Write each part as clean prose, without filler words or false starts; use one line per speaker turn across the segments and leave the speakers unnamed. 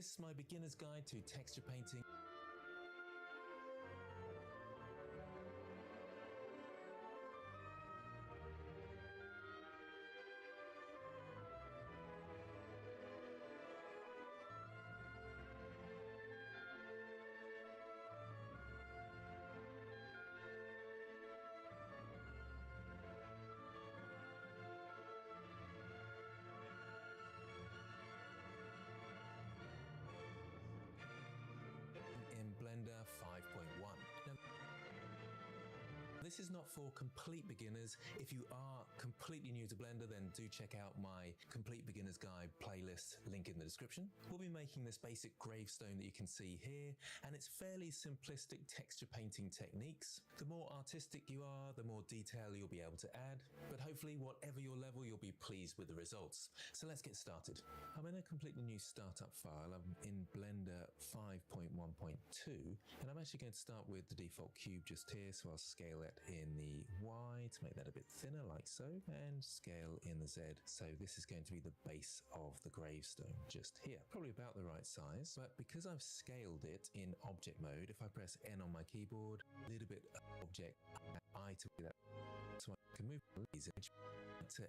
This is my beginner's guide to texture painting. In Blender 5.1. Now, this is not for complete beginners. If you are completely new to Blender, then do check out my Complete Beginner's Guide playlist, link in the description. We'll be making this basic gravestone that you can see here, and it's fairly simplistic texture painting techniques. The more artistic you are, the more detail you'll be able to add, but hopefully whatever your level, you'll be pleased with the results. So let's get started. I'm in a completely new startup file. I'm in Blender 5.1.2, and I'm actually going to start with the default cube just here, so I'll scale it in the Y to make that a bit thinner like so, and scale in the Z. So this is going to be the base of the gravestone just here. Probably about the right size, but because I've scaled it in object mode, if I press N on my keyboard, a little bit of object I to that, so I can move these edge to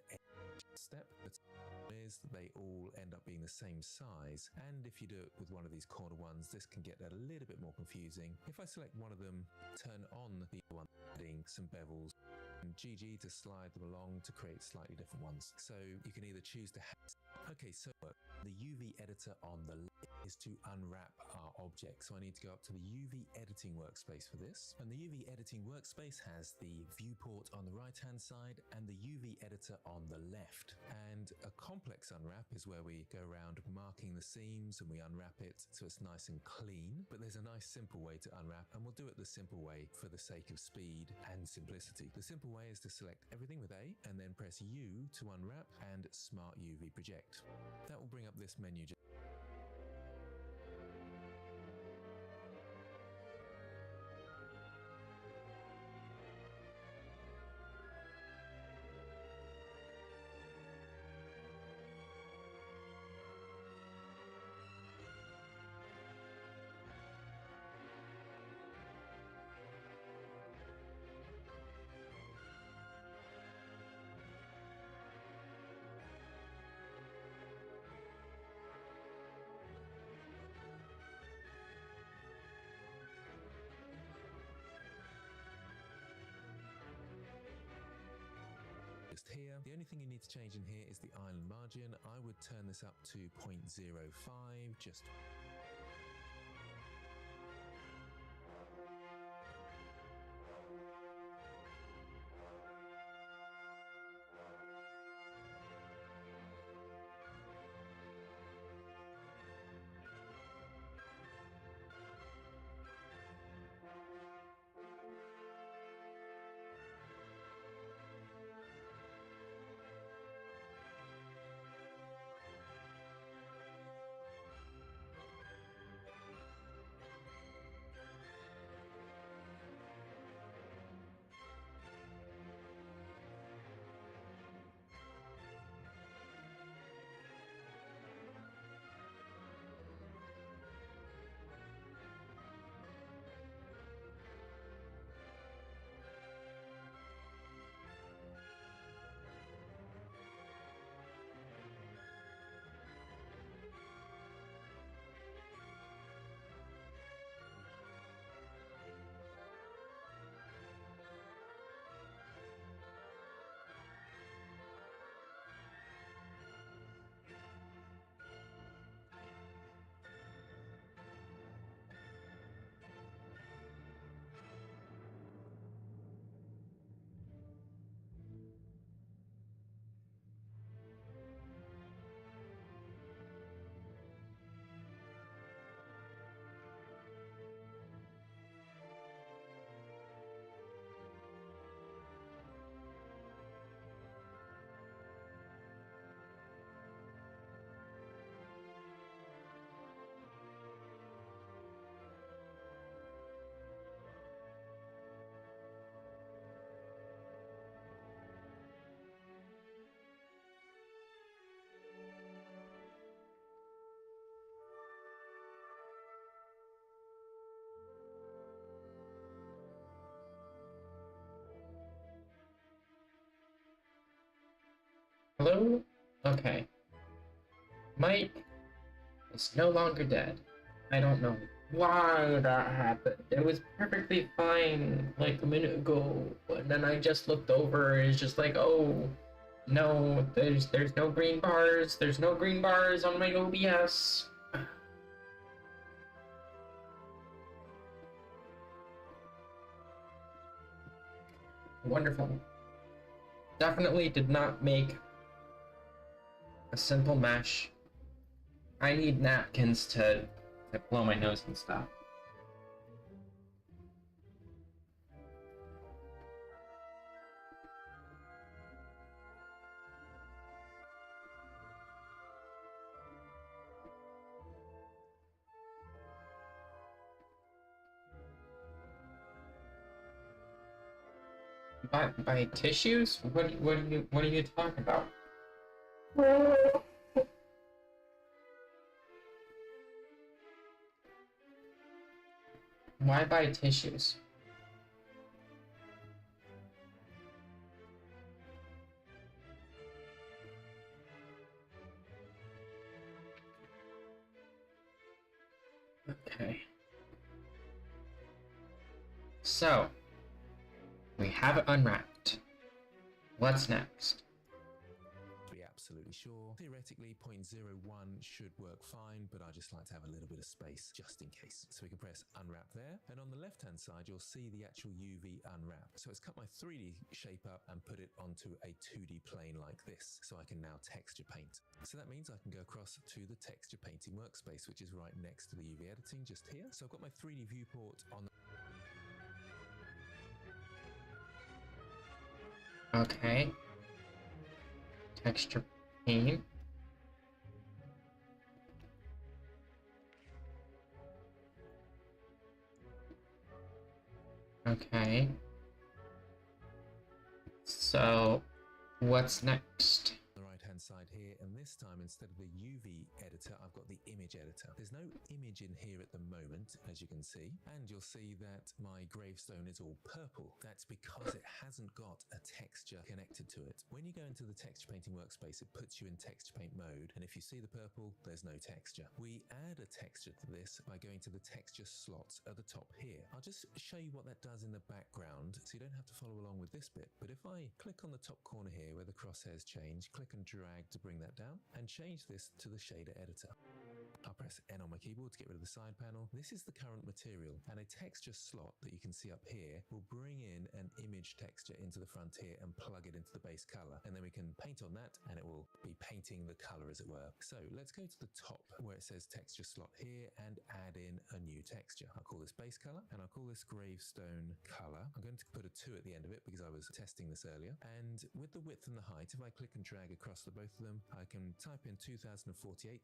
step, but is they all end up being the same size, and if you do it with one of these corner ones, this can get a little bit more confusing. If I select one of them, turn on the one, adding some bevels, and GG to slide them along to create slightly different ones. So you can either choose to have. Okay, so the UV editor on the left is to unwrap our object. So I need to go up to the UV editing workspace for this. And the UV editing workspace has the viewport on the right-hand side and the UV editor on the left. And a complex unwrap is where we go around marking the seams and we unwrap it so it's nice and clean. But there's a nice simple way to unwrap, and we'll do it the simple way for the sake of speed and simplicity. The simple way is to select everything with A and then press U to unwrap and Smart UV Project. That will bring up this menu. Just here. The only thing you need to change in here is the island margin. I would turn this up to 0.05, just
Hello? Okay. Mike is no longer dead. I don't know why that happened. It was perfectly fine like a minute ago, and then I just looked over and it's just like, oh no, there's no green bars. There's no green bars on my OBS. Wonderful. Definitely did not make a simple mesh. I need napkins to blow my nose and stuff. By tissues? What are you talking about? Why buy tissues? Okay. So, we have it unwrapped. What's next?
To be absolutely sure, theoretically 0.01 should work fine, but I just like to have a little bit of space just in case. So we can press unwrap there, and on the left hand side you'll see the actual UV unwrap. So it's cut my 3D shape up and put it onto a 2D plane like this, so I can now texture paint. So that means I can go across to the texture painting workspace, which is right next to the UV editing just here. So I've got my 3D viewport on.
Okay. Texture paint. Okay. So, what's next?
The right hand side here, and this time instead of the UV editor I've got the image editor. There's no image in here at the moment, as you can see, and you'll see that my gravestone is all purple. That's because it hasn't got a texture connected to it. When you go into the texture painting workspace, it puts you in texture paint mode, and if you see the purple, there's no texture. We add a texture to this by going to the texture slots at the top here. I'll just show you what that does in the background so you don't have to follow along with this bit, but if I click on the top corner here where the crosshairs change, click and drag to bring that down and change this to the shader editor. I'll press N on my keyboard to get rid of the side panel. This is the current material, and a texture slot that you can see up here will bring in an image texture into the front here and plug it into the base color, and then we can paint on that and it will be painting the color, as it were. So let's go to the top where it says texture slot here and add in a new texture. I'll call this base color and I'll call this gravestone color. I'm going to put a 2 at the end of it because I was testing this earlier, and with the width and the height, if I click and drag across the both of them, I can type in 2048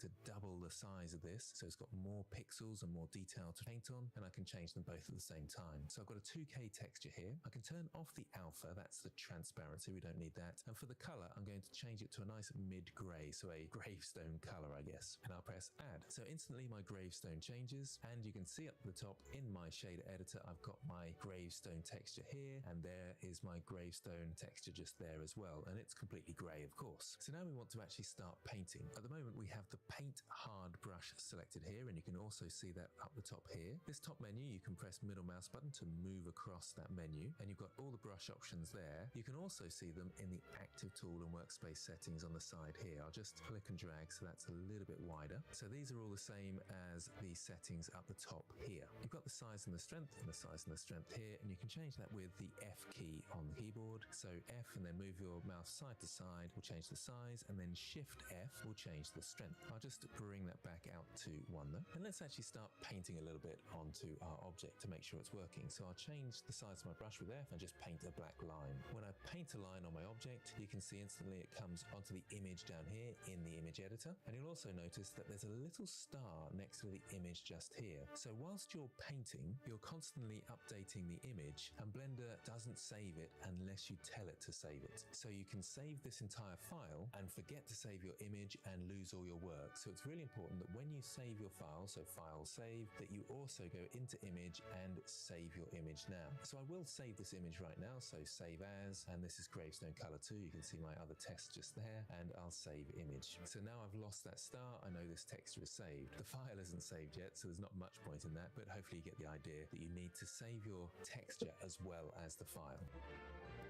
to double the size of this, so it's got more pixels and more detail to paint on, and I can change them both at the same time. So I've got a 2K texture here. I can turn off the alpha, that's the transparency, we don't need that. And for the color, I'm going to change it to a nice mid-gray, so a gravestone color, I guess. And I'll press add. So instantly my gravestone changes, and you can see up the top in my shader editor, I've got my gravestone texture here, and there is my gravestone texture just there as well, and it's completely gray, of course. So now we want to actually start painting. At the moment we have the paint hard brush selected here, and you can also see that up the top here. This top menu, you can press middle mouse button to move across that menu, and you've got all the brush options there. You can also see them in the active tool and workspace settings on the side here. I'll just click and drag so that's a little bit wider. So these are all the same as the settings up the top here. You've got the size and the strength and the size and the strength here, and you can change that with the F key on the keyboard. So F and then move your mouse side to side will change the size, and then Shift F will change the strength. I'll just bring that back out to 1 though. And let's actually start painting a little bit onto our object to make sure it's working. So I'll change the size of my brush with F and just paint a black line. When I paint a line on my object, you can see instantly it comes onto the image down here in the image editor. And you'll also notice that there's a little star next to the image just here. So whilst you're painting, you're constantly updating the image, and Blender doesn't save it unless you tell it to save it. So you can save this entire file and forget to save your image and lose all your work. So it's really important that that when you save your file, so file save, that you also go into image and save your image now. So I will save this image right now, so save as, and this is Gravestone Color 2. You can see my other text just there, and I'll save image. So now I've lost that star, I know this texture is saved. The file isn't saved yet, so there's not much point in that, but hopefully you get the idea that you need to save your texture as well as the file.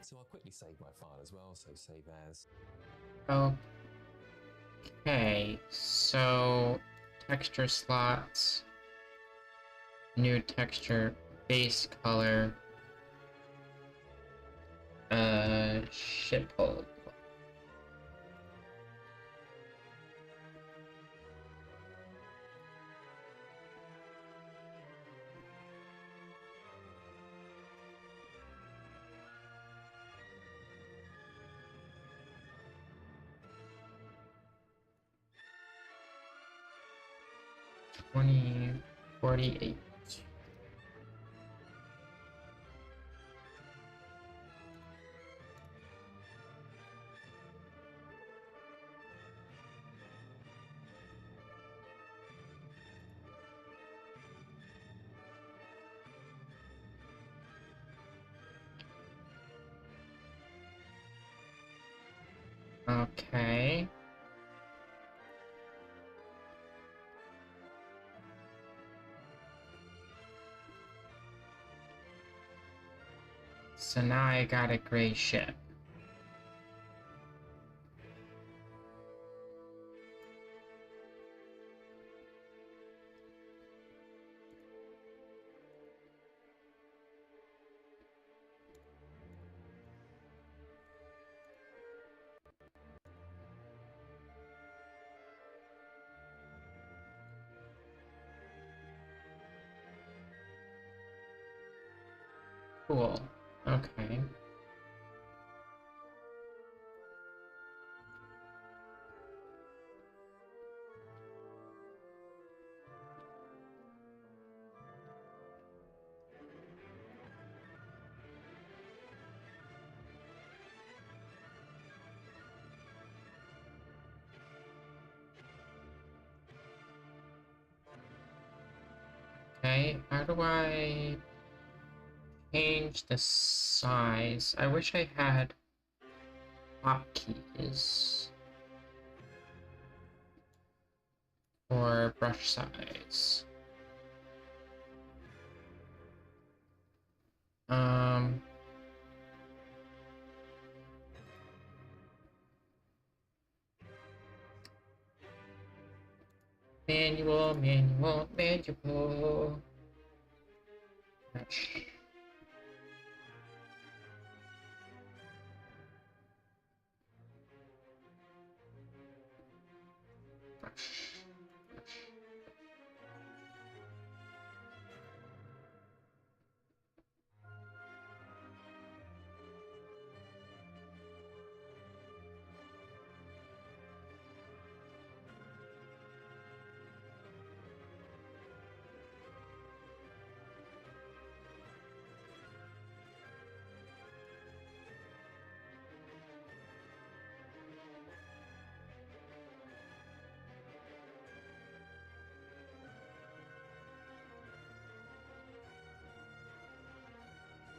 So I'll quickly save my file as well, so save as.
Okay, so texture slots, new texture, base color, ship hold. $20.48. Okay. So now I got a gray ship. Cool. Okay. Okay, how do I change the size? I wish I had hotkeys for brush size. Manual. Brush. Brush.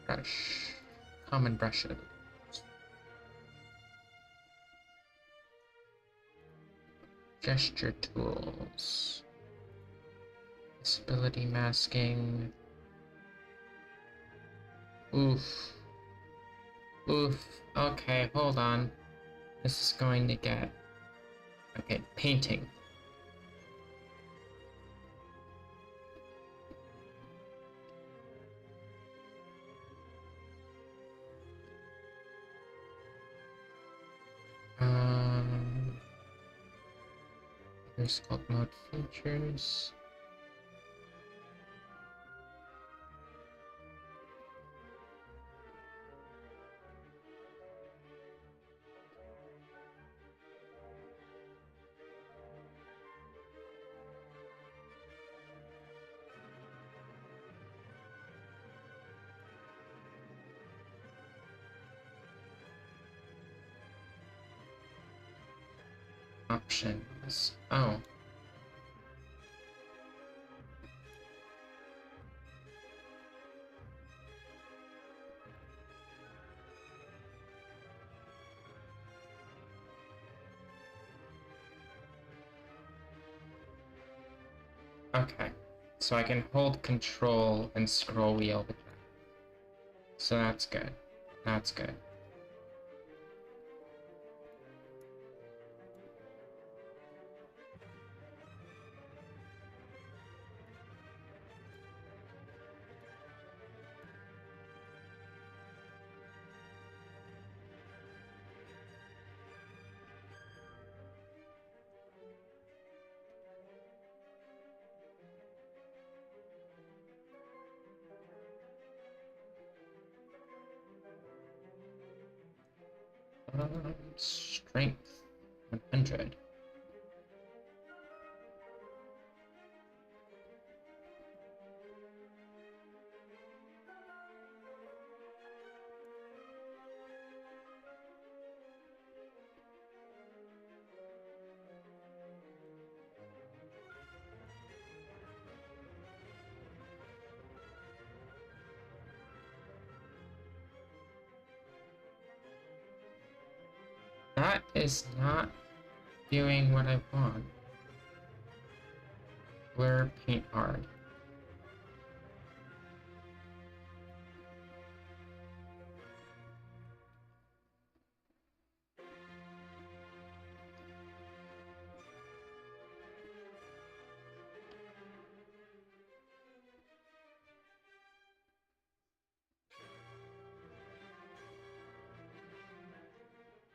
Brush. Common brushes. Gesture tools. Visibility masking. Oof. Oof. Okay, hold on. This is going to get... Okay, painting. Here's sculpt mode features. Options. Oh. Okay. So I can hold control and scroll wheel with that. So that's good. That's good. Strength 100. That is not doing what I want. Blur paint hard.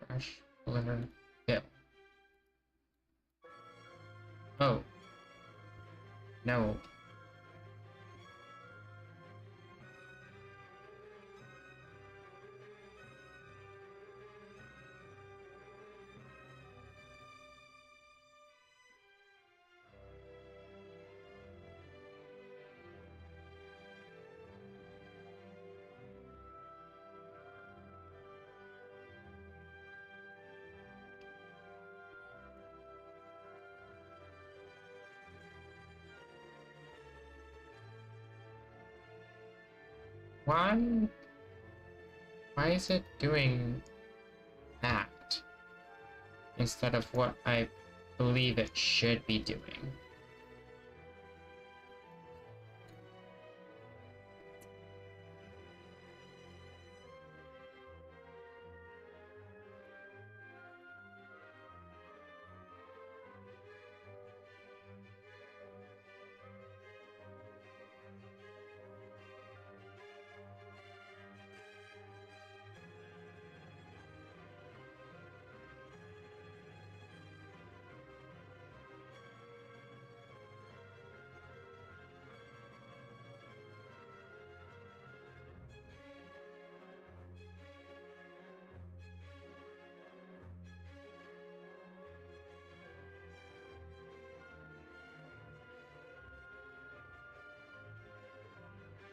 Brush, blur, fill. Oh. No. Why? Why is it doing that instead of what I believe it should be doing?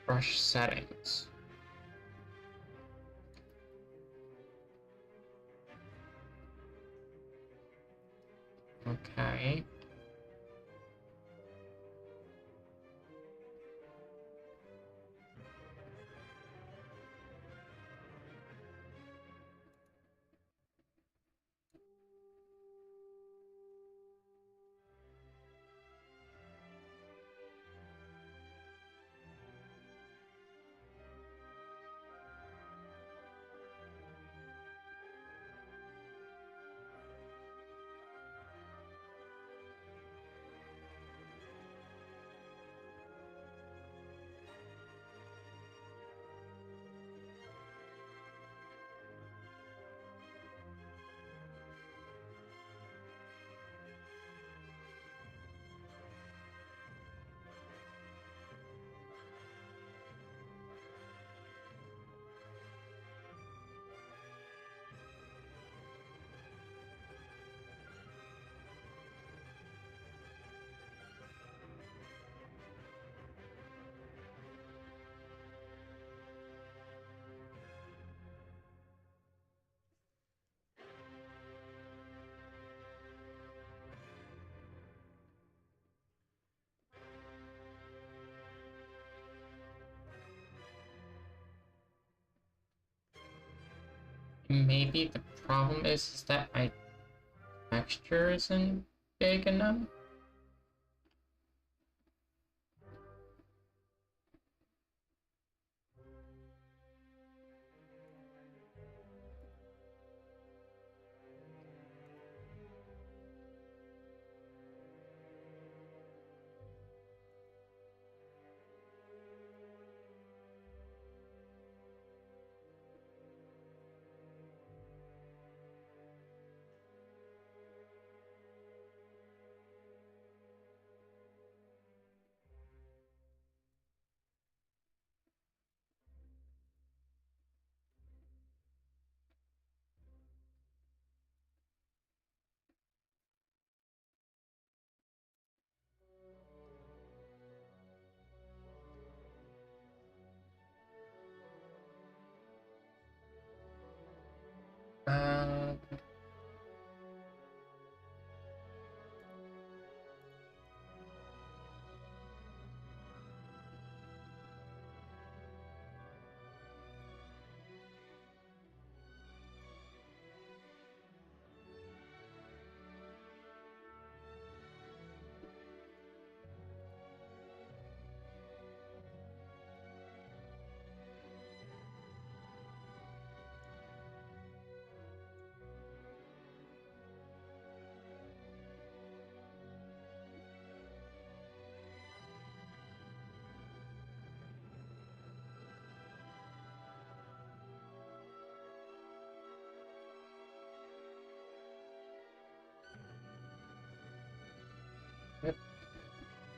Brush settings. Okay. Maybe the problem is that my texture isn't big enough?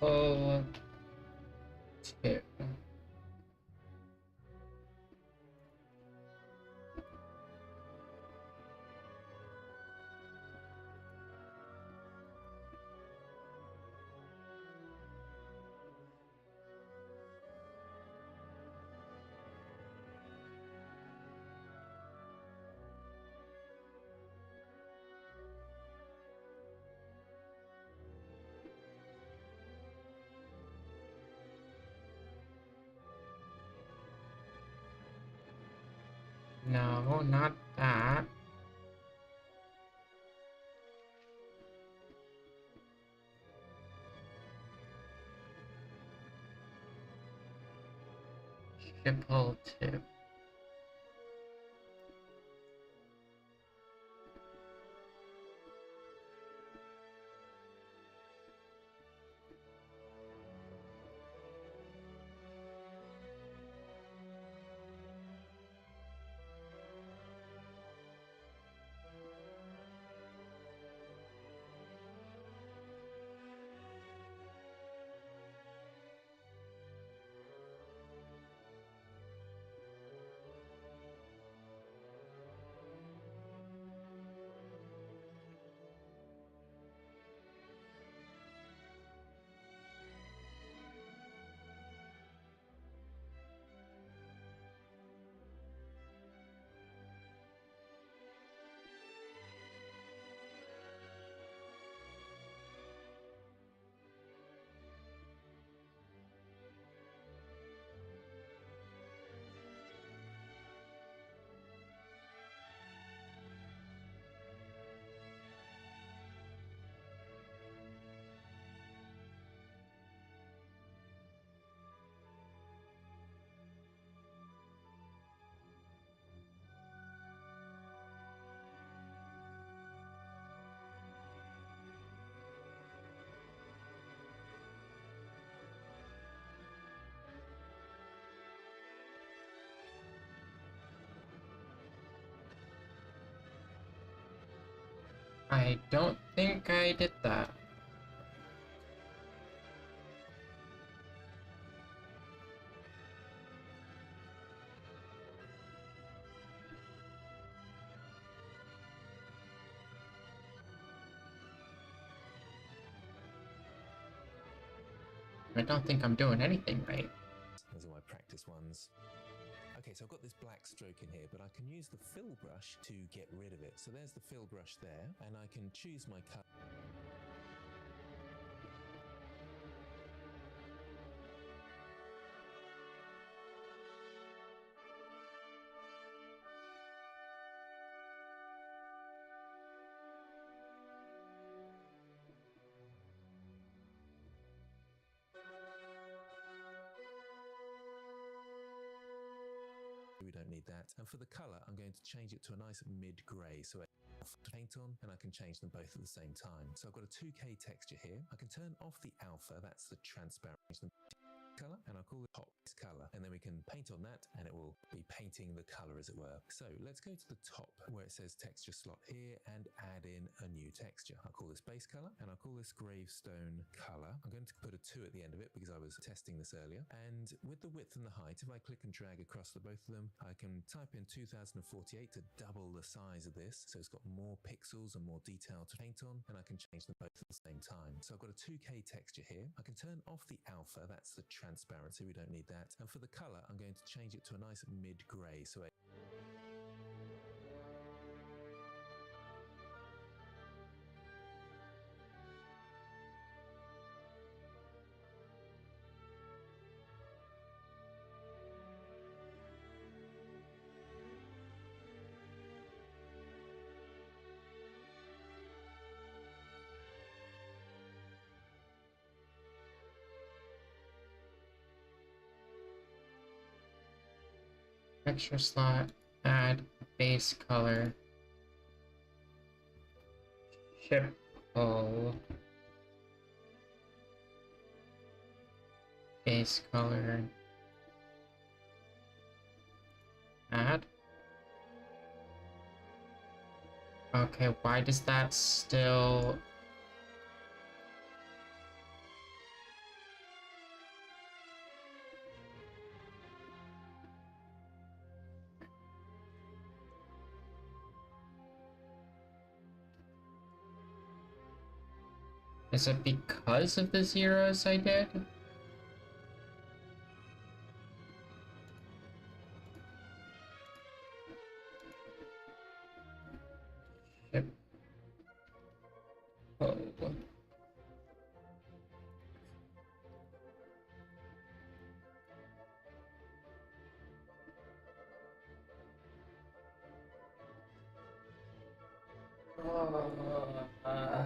Oh, two. No, not that. Triple two. I don't think I did that. I don't think I'm doing anything right.
Those are my practice ones. Okay, so I've got this black stroke in here, but I can use the fill brush to get rid of it. So there's the fill brush there, and I can choose my color. We don't need that. And for the color, I'm going to change it to a nice mid-gray. So I paint on, and I can change them both at the same time. So I've got a 2K texture here. I can turn off the alpha, that's the transparent color, and I'll call it top color, and then we can paint on that and it will be painting the color, as it were. So let's go to the top where it says texture slot here and add in a new texture. I'll call this base color and I'll call this gravestone color. I'm going to put a 2 at the end of it because I was testing this earlier. And with the width and the height, if I click and drag across the both of them, I can type in 2048 to double the size of this, so it's got more pixels and more detail to paint on, and I can change them both at the same time. So I've got a 2K texture here. I can turn off the alpha, that's the transparency, we don't need that. And for the color, I'm going to change it to a nice mid-gray. So
Texture slot, add base color, ship pull, base color, add. Okay, why does that still... Is it because of the zeros I did? Yep. Oh. Uh,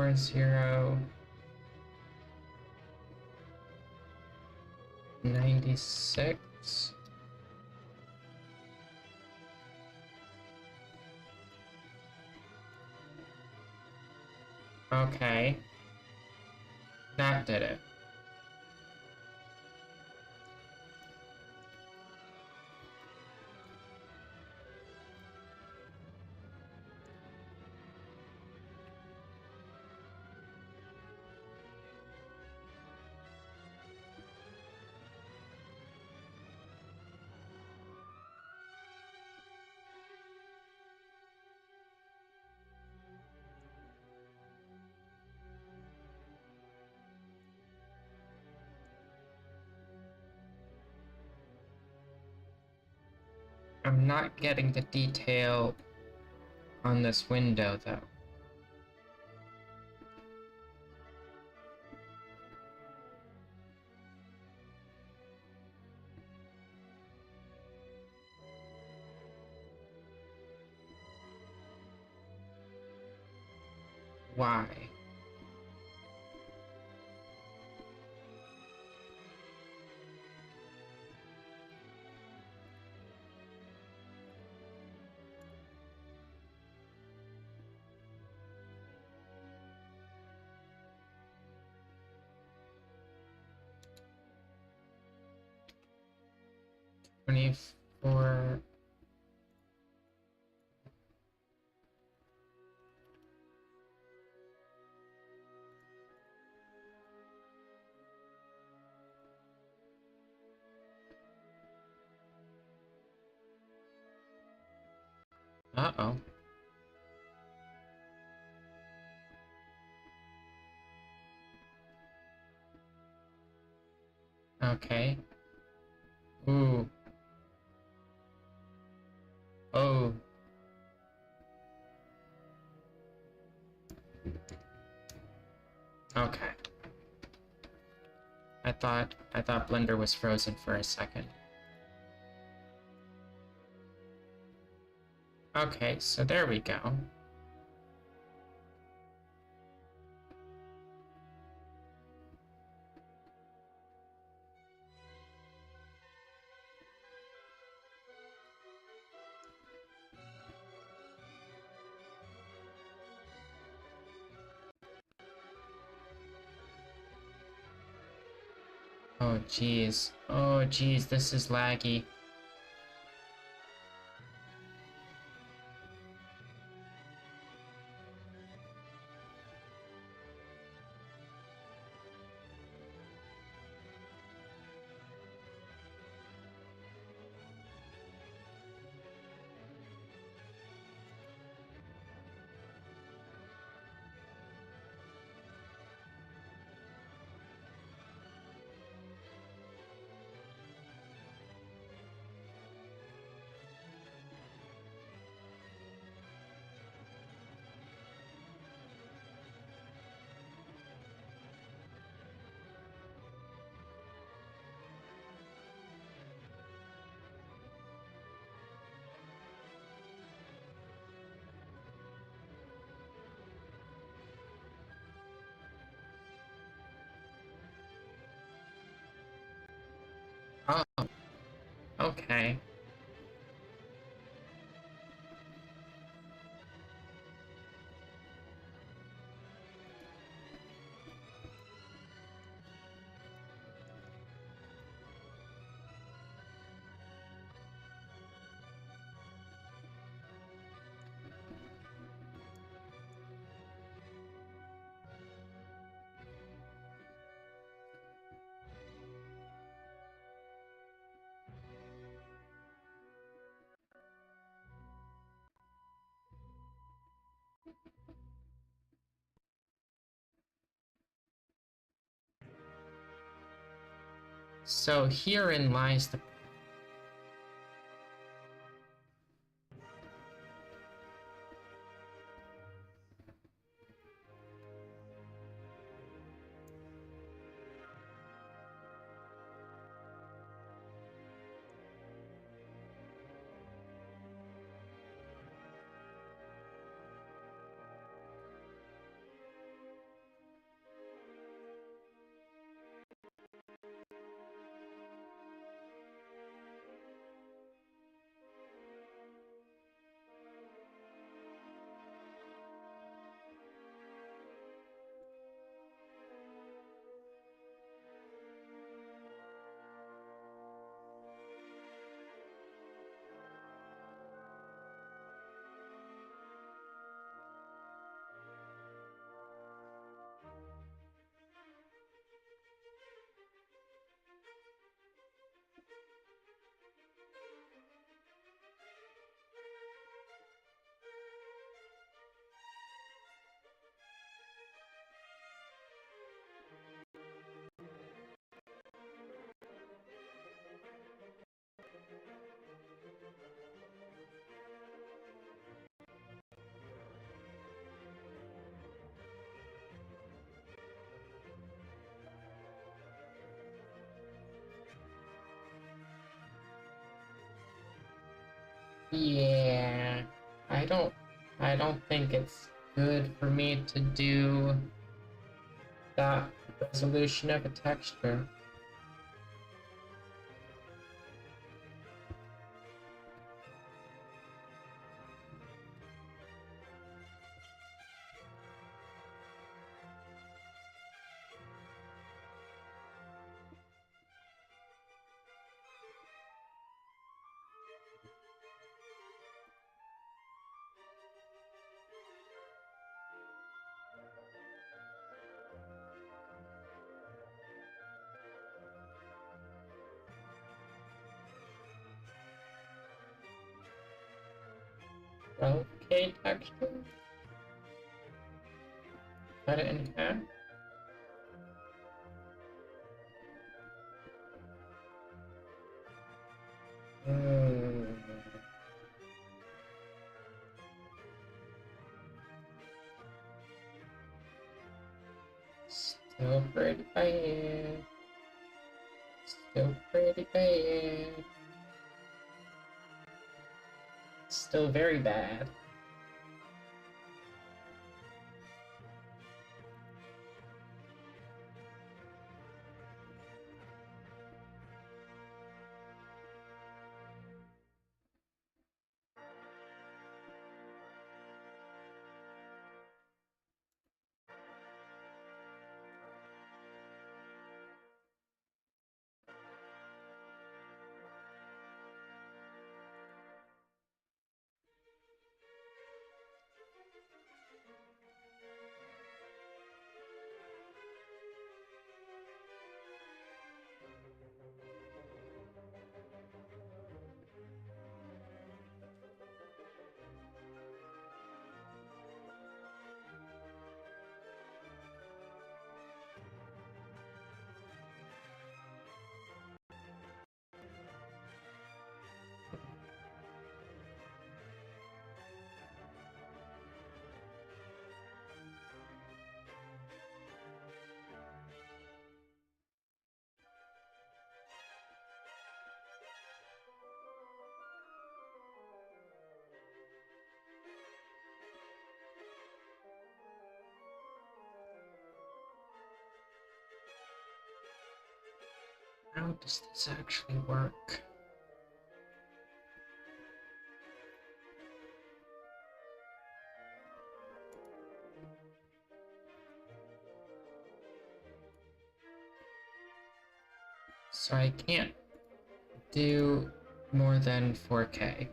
4096. Okay. That did it. I'm not getting the detail on this window, though. Why? $24. Uh-oh. Okay. Ooh. Oh. Okay. I thought Blender was frozen for a second. Okay, so there we go. Oh geez. Oh geez, this is laggy. Oh, okay. So herein lies the... Yeah, I don't think it's good for me to do that resolution of a texture. Okay, texture. Cut it in half. Hmm. Still pretty bad. Still pretty bad. Still very bad. How does this actually work? So I can't do more than 4K.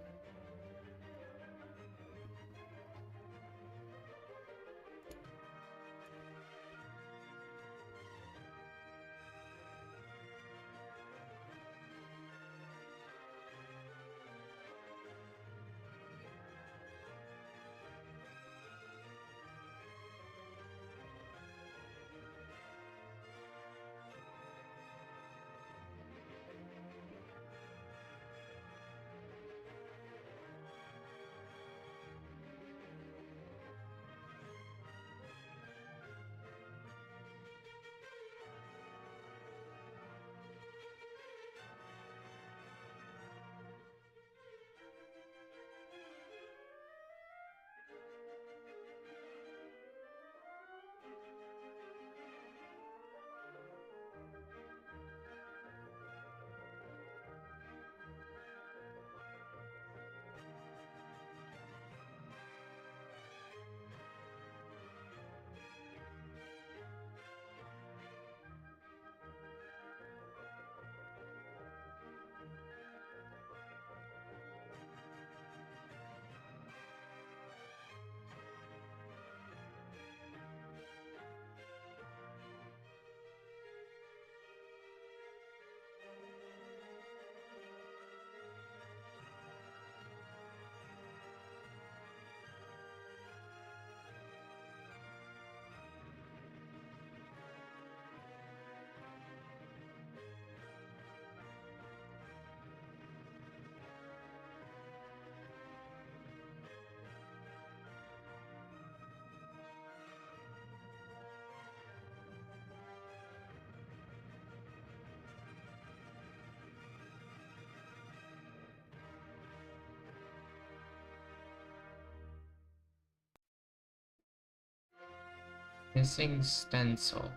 Missing stencil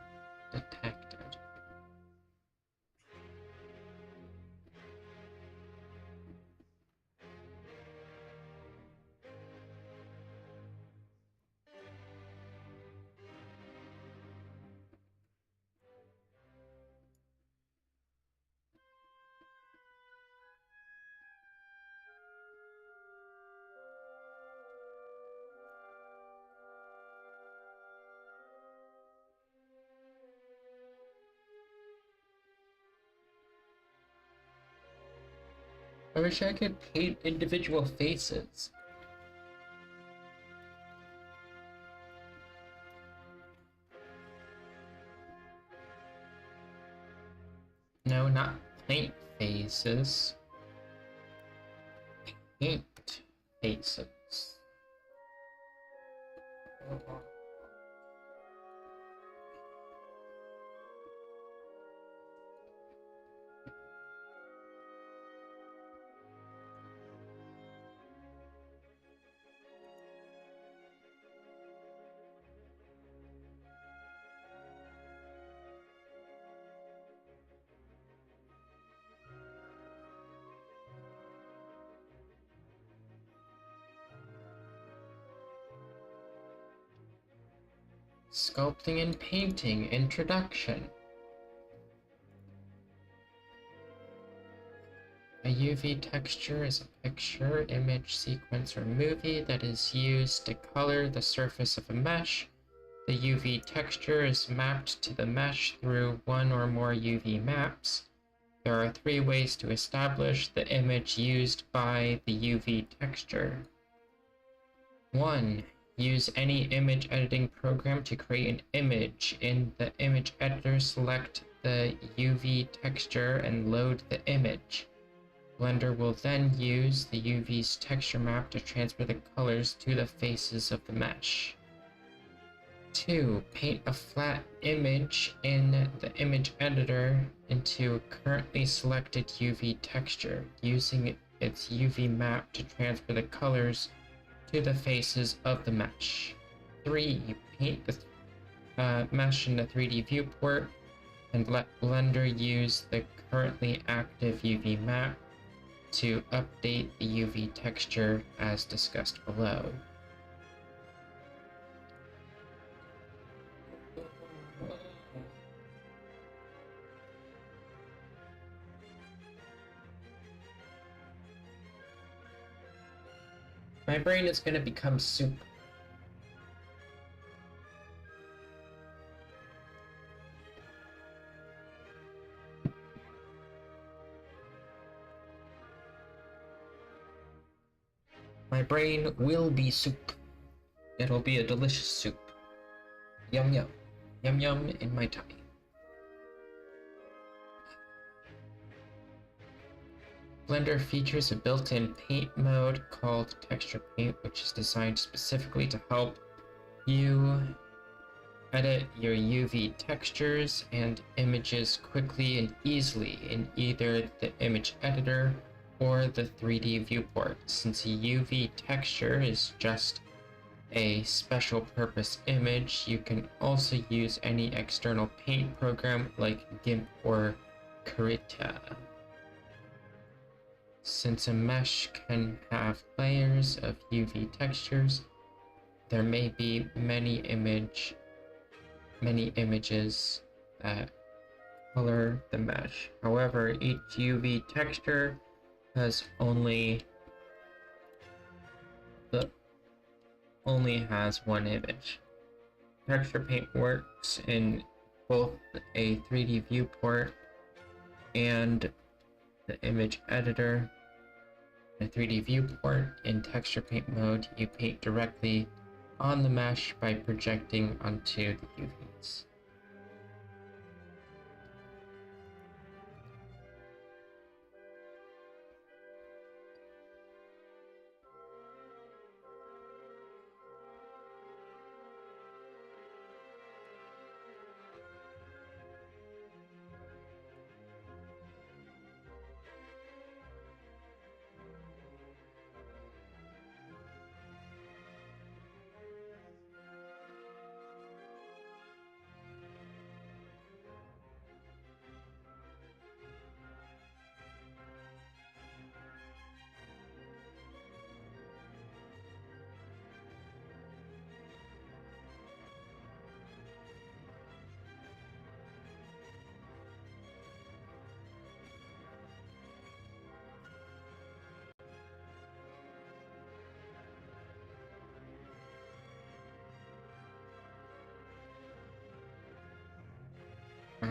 detected. I wish I could paint individual faces. No, not paint faces. Paint faces. Sculpting and painting introduction. A UV texture is a picture, image, sequence, or movie that is used to color the surface of a mesh. The UV texture is mapped to the mesh through one or more UV maps. There are 3 ways to establish the image used by the UV texture. 1. Use any image editing program to create an image. In the image editor, select the UV texture and load the image. Blender will then use the UV's texture map to transfer the colors to the faces of the mesh. 2. Paint a flat image in the image editor into a currently selected UV texture, using its UV map to transfer the colors to the faces of the mesh. 3. Paint the mesh in the 3D viewport and let Blender use the currently active UV map to update the UV texture as discussed below. My brain is going to become soup. My brain will be soup. It'll be a delicious soup. Yum yum. Yum yum in my tummy. Blender features a built-in paint mode called Texture Paint, which is designed specifically to help you edit your UV textures and images quickly and easily in either the image editor or the 3D viewport. Since a UV texture is just a special purpose image, you can also use any external paint program like GIMP or Krita. Since a mesh can have layers of UV textures, there may be many images that color the mesh. However, each UV texture has only has one image. Texture Paint works in both a 3D viewport and the image editor. In a 3D viewport, in Texture Paint mode, you paint directly on the mesh by projecting onto the UVs.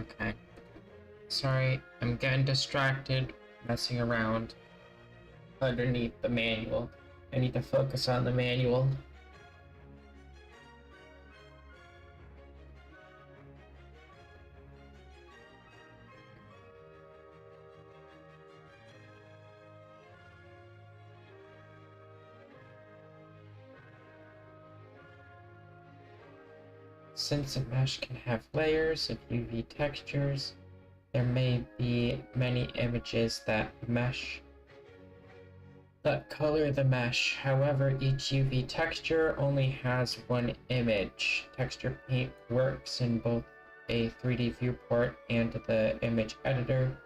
Okay. Sorry, I'm getting distracted messing around underneath the manual. I need to focus on the manual. Since a mesh can have layers of UV textures, there may be many images that color the mesh. However, each UV texture only has one image. Texture paint works in both a 3D viewport and the image editor.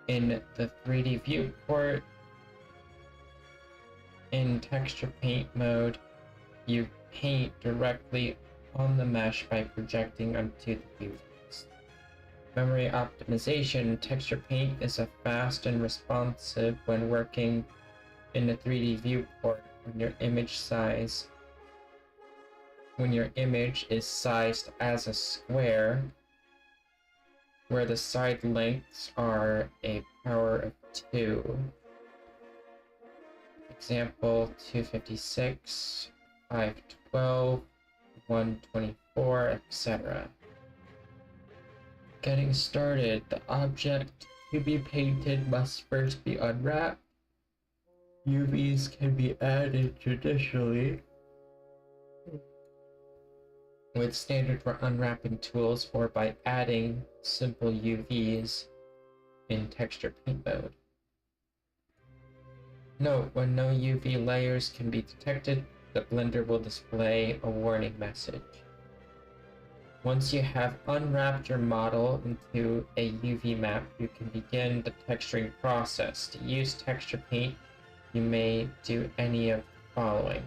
In the 3D viewport, in texture paint mode, you paint directly on the mesh by projecting onto the UVs. Memory optimization. Texture paint is fast and responsive when working in the 3D viewport when your image is sized as a square, where the side lengths are a power of 2. Example 256, 512, 124, etc. Getting started, the object to be painted must first be unwrapped. UVs can be added traditionally with standard for unwrapping tools or by adding simple UVs in texture paint mode. Note, when no UV layers can be detected, the Blender will display a warning message. Once you have unwrapped your model into a UV map, you can begin the texturing process. To use texture paint, you may do any of the following.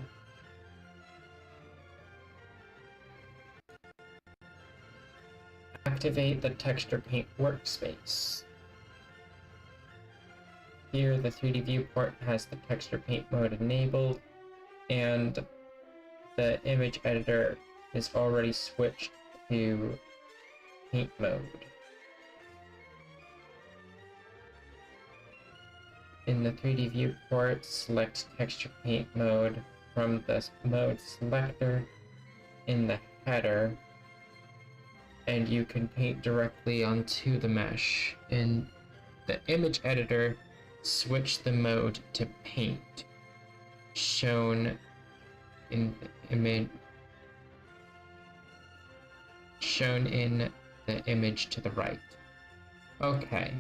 Activate the texture paint workspace. Here, the 3D viewport has the texture paint mode enabled, and the image editor is already switched to paint mode. In the 3D viewport, select texture paint mode from the mode selector in the header, and you can paint directly onto the mesh. In the image editor, switch the mode to paint, shown in the image to the right. Okay.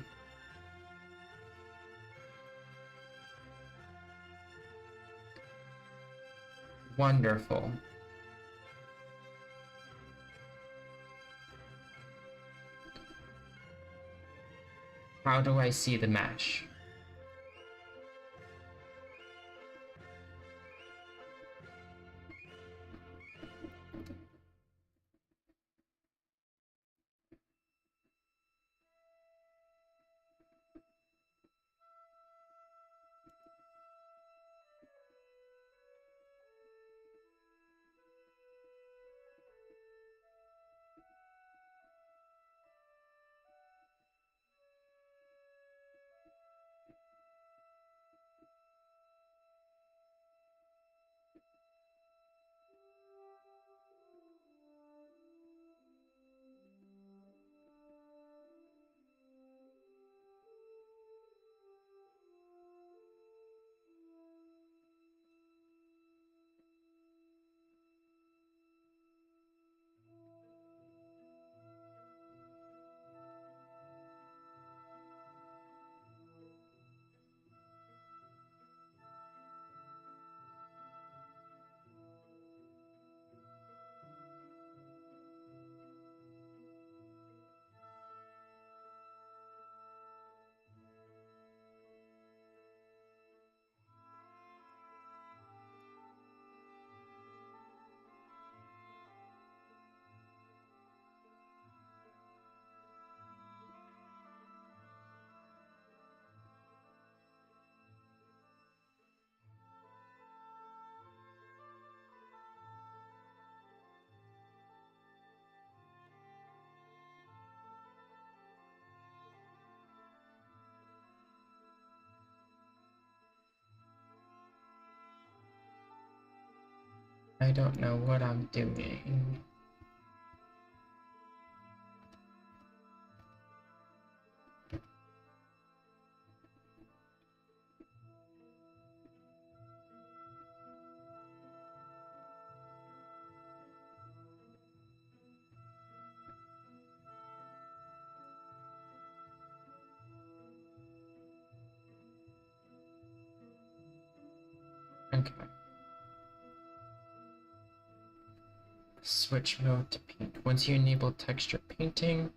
Wonderful. How do I see the mesh? I don't know what I'm doing. Okay. Switch mode to paint. Once you enable texture painting,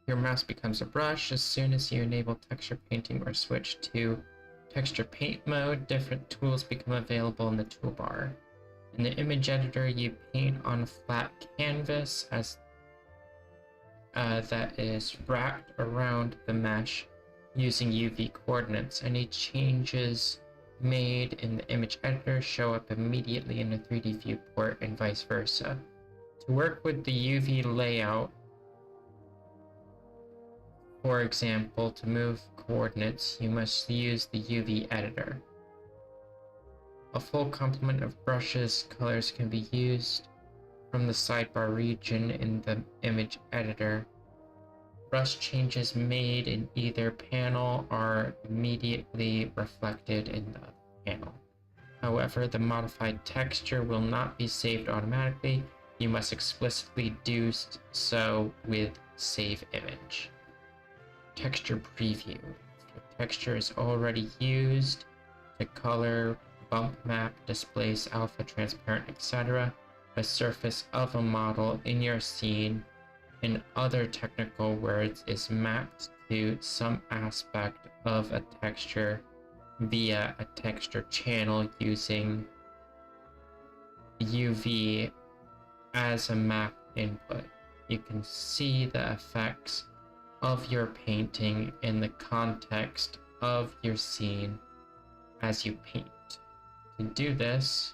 your mouse becomes a brush. As soon as you enable texture painting or switch to texture paint mode, different tools become available in the toolbar. In the image editor, you paint on a flat canvas as that is wrapped around the mesh using UV coordinates. Any changes made in the image editor show up immediately in the 3D viewport and vice versa. To work with the UV layout, for example, to move coordinates, you must use the UV editor. A full complement of brushes, colors can be used from the sidebar region in the image editor. Brush changes made in either panel are immediately reflected in the panel. However, the modified texture will not be saved automatically. You must explicitly do so with Save Image. Texture Preview. If your texture is already used to color, bump map, displace, alpha, transparent, etc., a surface of a model in your scene, in other technical words, is mapped to some aspect of a texture via a texture channel using UV as a map input. You can see the effects of your painting in the context of your scene as you paint. To do this,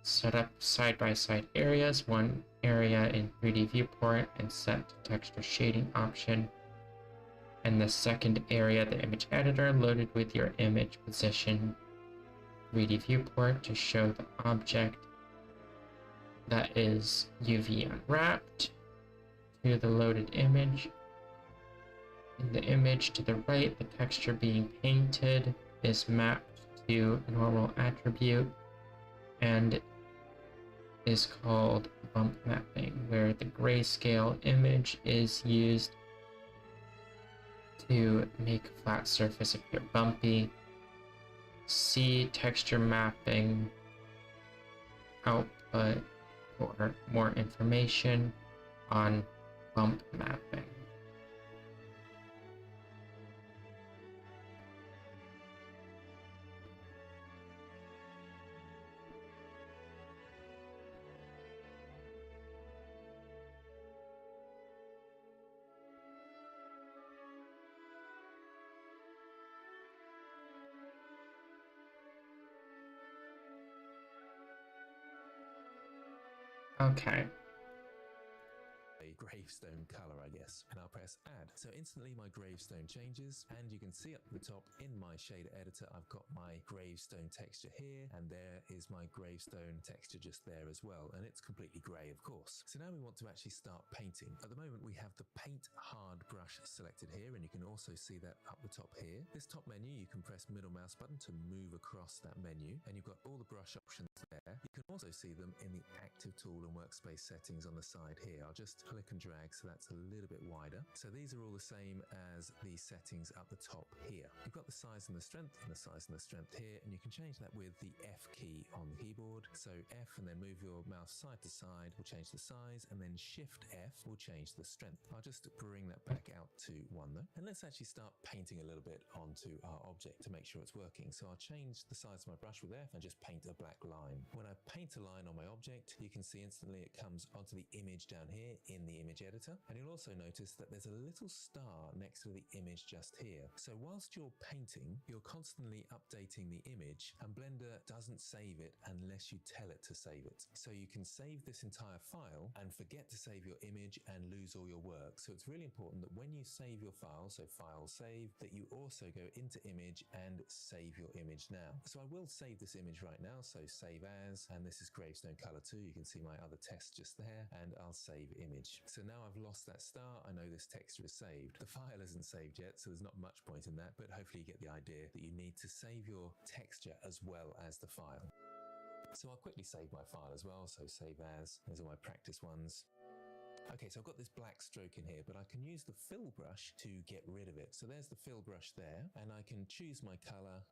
set up side-by-side areas, one area in 3D viewport and set to texture shading option, and the second area, the image editor, loaded with your image position 3D viewport to show the object that is UV unwrapped to the loaded image. In the image to the right, the texture being painted is mapped to a normal attribute and is called bump mapping, where the grayscale image is used to make a flat surface appear bumpy. See texture mapping output for more information on bump mapping. Okay.
A gravestone color, I guess, and I'll press add. So instantly my gravestone changes, and you can see up the top in my shader editor I've got my gravestone texture here, and there is my gravestone texture just there as well, and it's completely grey, of course. So now we want to actually start painting. At the moment we have the paint hard brush selected here, and you can also see that up the top here. This top menu, you can press middle mouse button to move across that menu, and you've got all the brush options there. You can also see them in the active tool and workspace settings on the side here. I'll just click and drag so that's a little bit wider. So these are all the same as the settings up the top here. You've got the size and the strength and the size and the strength here, and you can change that with the F key on the keyboard. So F and then move your mouse side to side will change the size, and then Shift F will change the strength. I'll just bring that back out to 1 though. And let's actually start painting a little bit onto our object to make sure it's working. So I'll change the size of my brush with F and just paint a black line. When I paint a line on my object, you can see instantly it comes onto the image down here in the the image editor, and you'll also notice that there's a little star next to the image just here. So whilst you're painting, you're constantly updating the image, and Blender doesn't save it unless you tell it to save it. So you can save this entire file and forget to save your image and lose all your work. So it's really important that when you save your file, so file save, that you also go into image and save your image now. So I will save this image right now, so save as, and this is Gravestone Color 2. You can see my other test just there, and I'll save image. So now I've lost that star, I know this texture is saved. The file isn't saved yet, so there's not much point in that, but hopefully you get the idea that you need to save your texture as well as the file. So I'll quickly save my file as well, so save as, those are my practice ones. Okay, so I've got this black stroke in here, but I can use the fill brush to get rid of it. So there's the fill brush there, and I can choose my color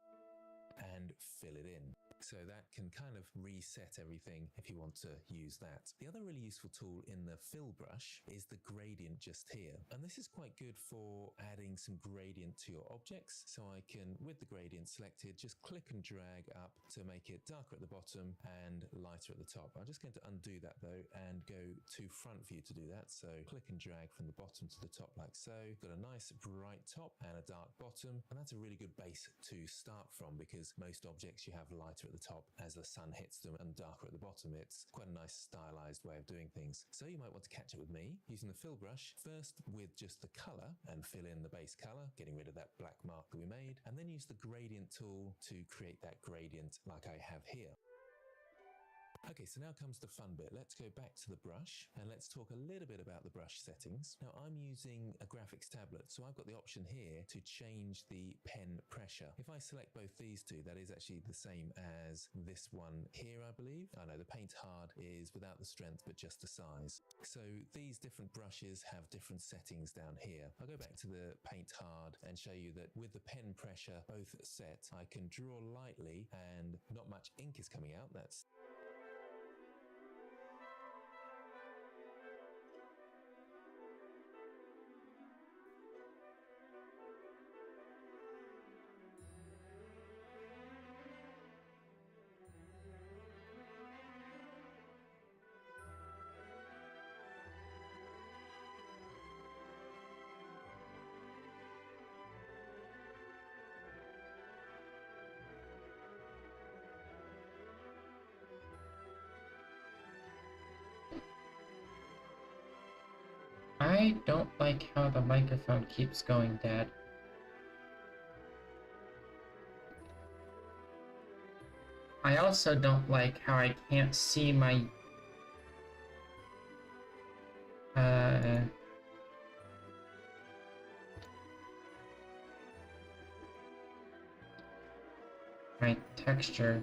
and fill it in. So that can kind of reset everything if you want to use that. The other really useful tool in the fill brush is the gradient just here. And this is quite good for adding some gradient to your objects. So I can, with the gradient selected, just click and drag up to make it darker at the bottom and lighter at the top. I'm just going to undo that though and go to front view to do that. So click and drag from the bottom to the top like so. Got a nice bright top and a dark bottom. And that's a really good base to start from, because most objects you have lighter at the top as the sun hits them and darker at the bottom. It's quite a nice stylized way of doing things. So you might want to catch up with me using the fill brush, first with just the color and fill in the base color, getting rid of that black mark that we made, and then use the gradient tool to create that gradient like I have here. Okay, so now comes the fun bit. Let's go back to the brush and let's talk a little bit about the brush settings. Now I'm using a graphics tablet, so I've got the option here to change the pen pressure. If I select both these two, that is actually the same as this one here, I believe. Oh no, the paint hard is without the strength, but just the size. So these different brushes have different settings down here. I'll go back to the paint hard and show you that with the pen pressure both set, I can draw lightly and not much ink is coming out. That's
I don't like how the microphone keeps going dead. I also don't like how I can't see my my texture.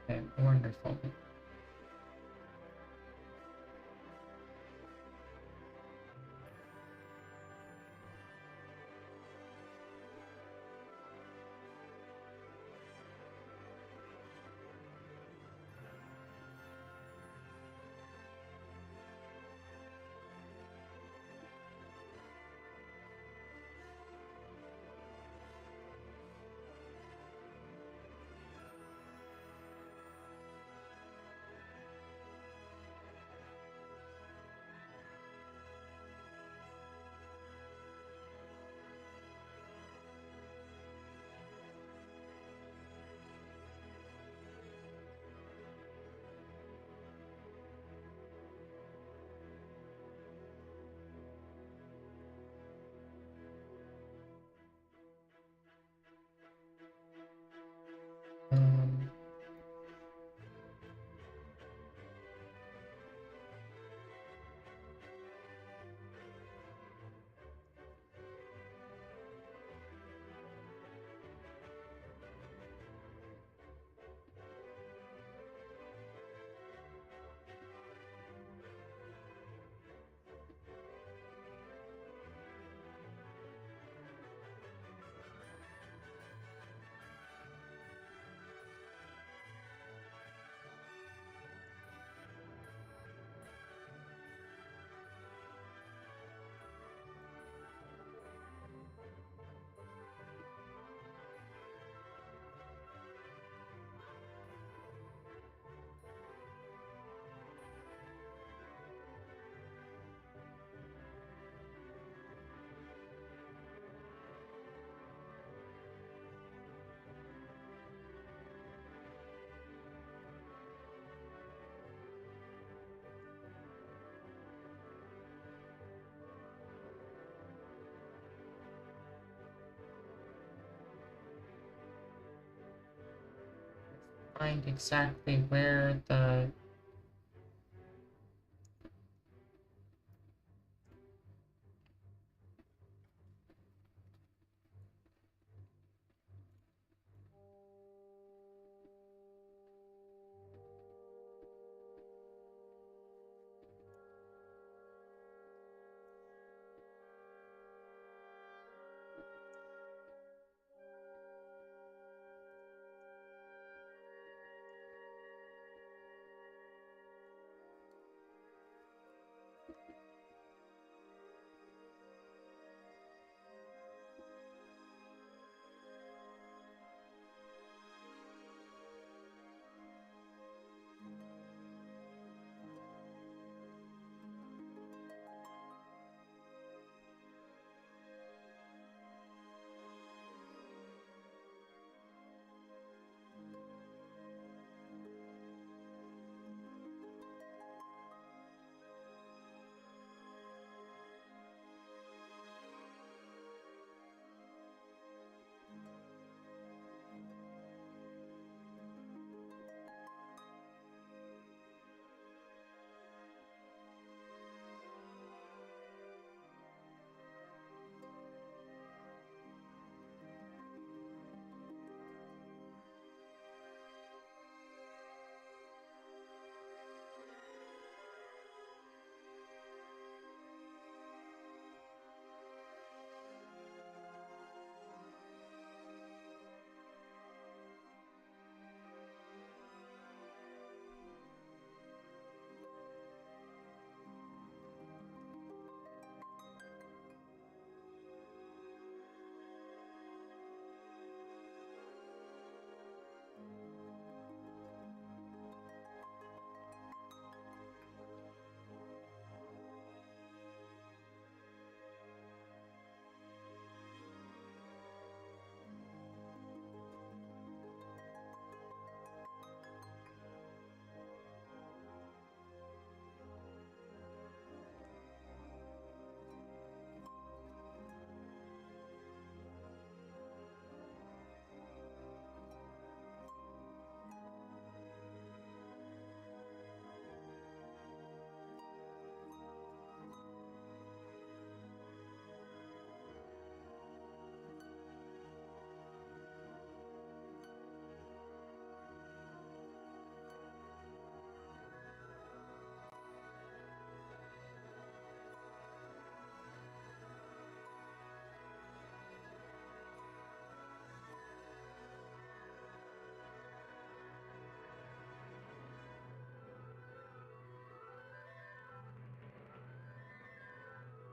Okay, wonderful. find exactly where the...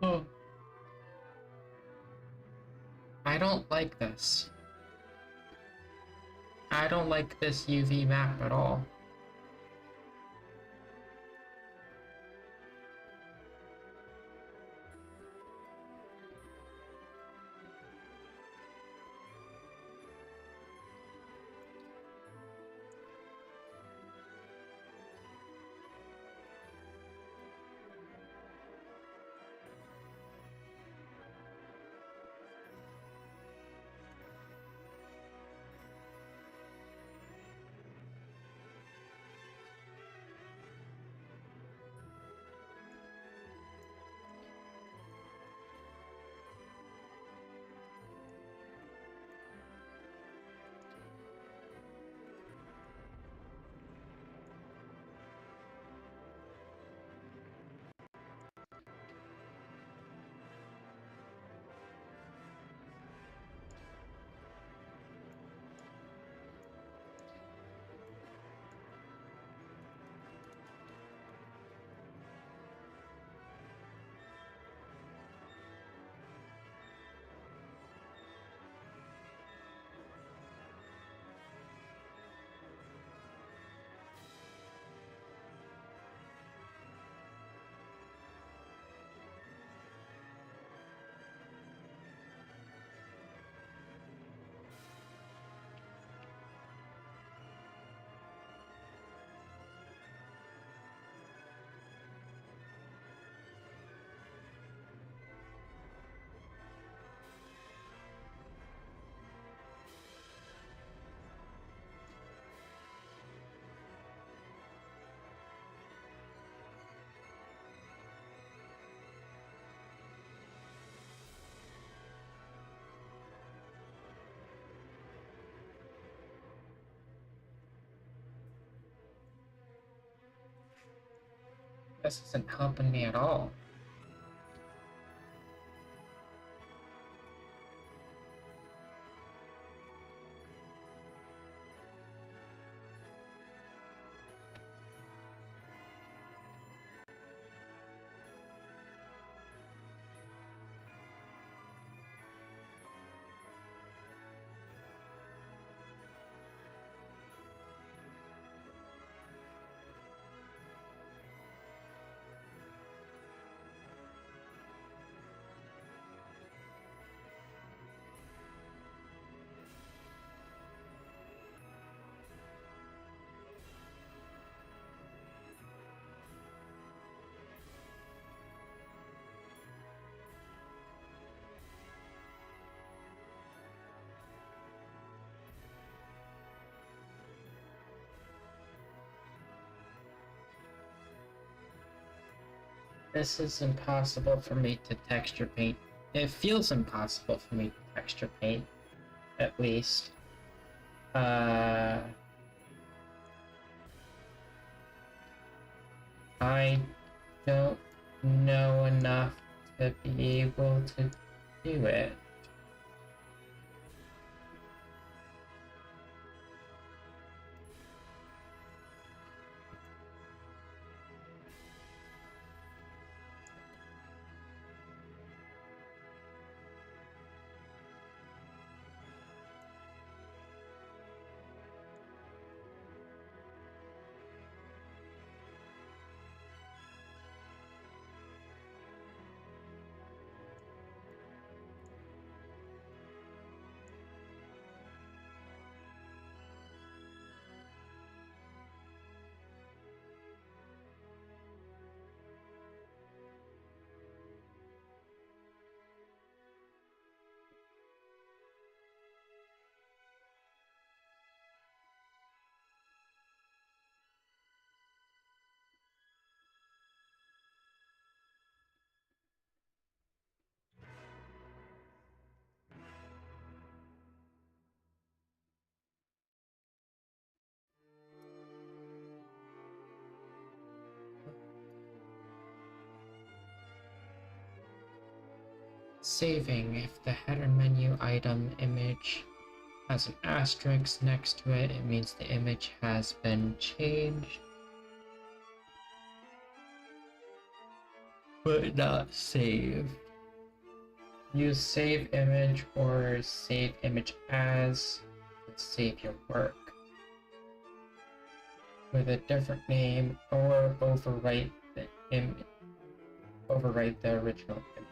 Oh, I don't like this. I don't like this UV map at all. This isn't helping me at all. This is impossible for me to texture paint. It feels impossible for me to texture paint, at least. I don't know enough to be able to do it. Saving. If the header menu item image has an asterisk next to it, it means the image has been changed, but not saved. Use save image or save image as to save your work with a different name, or overwrite the original image.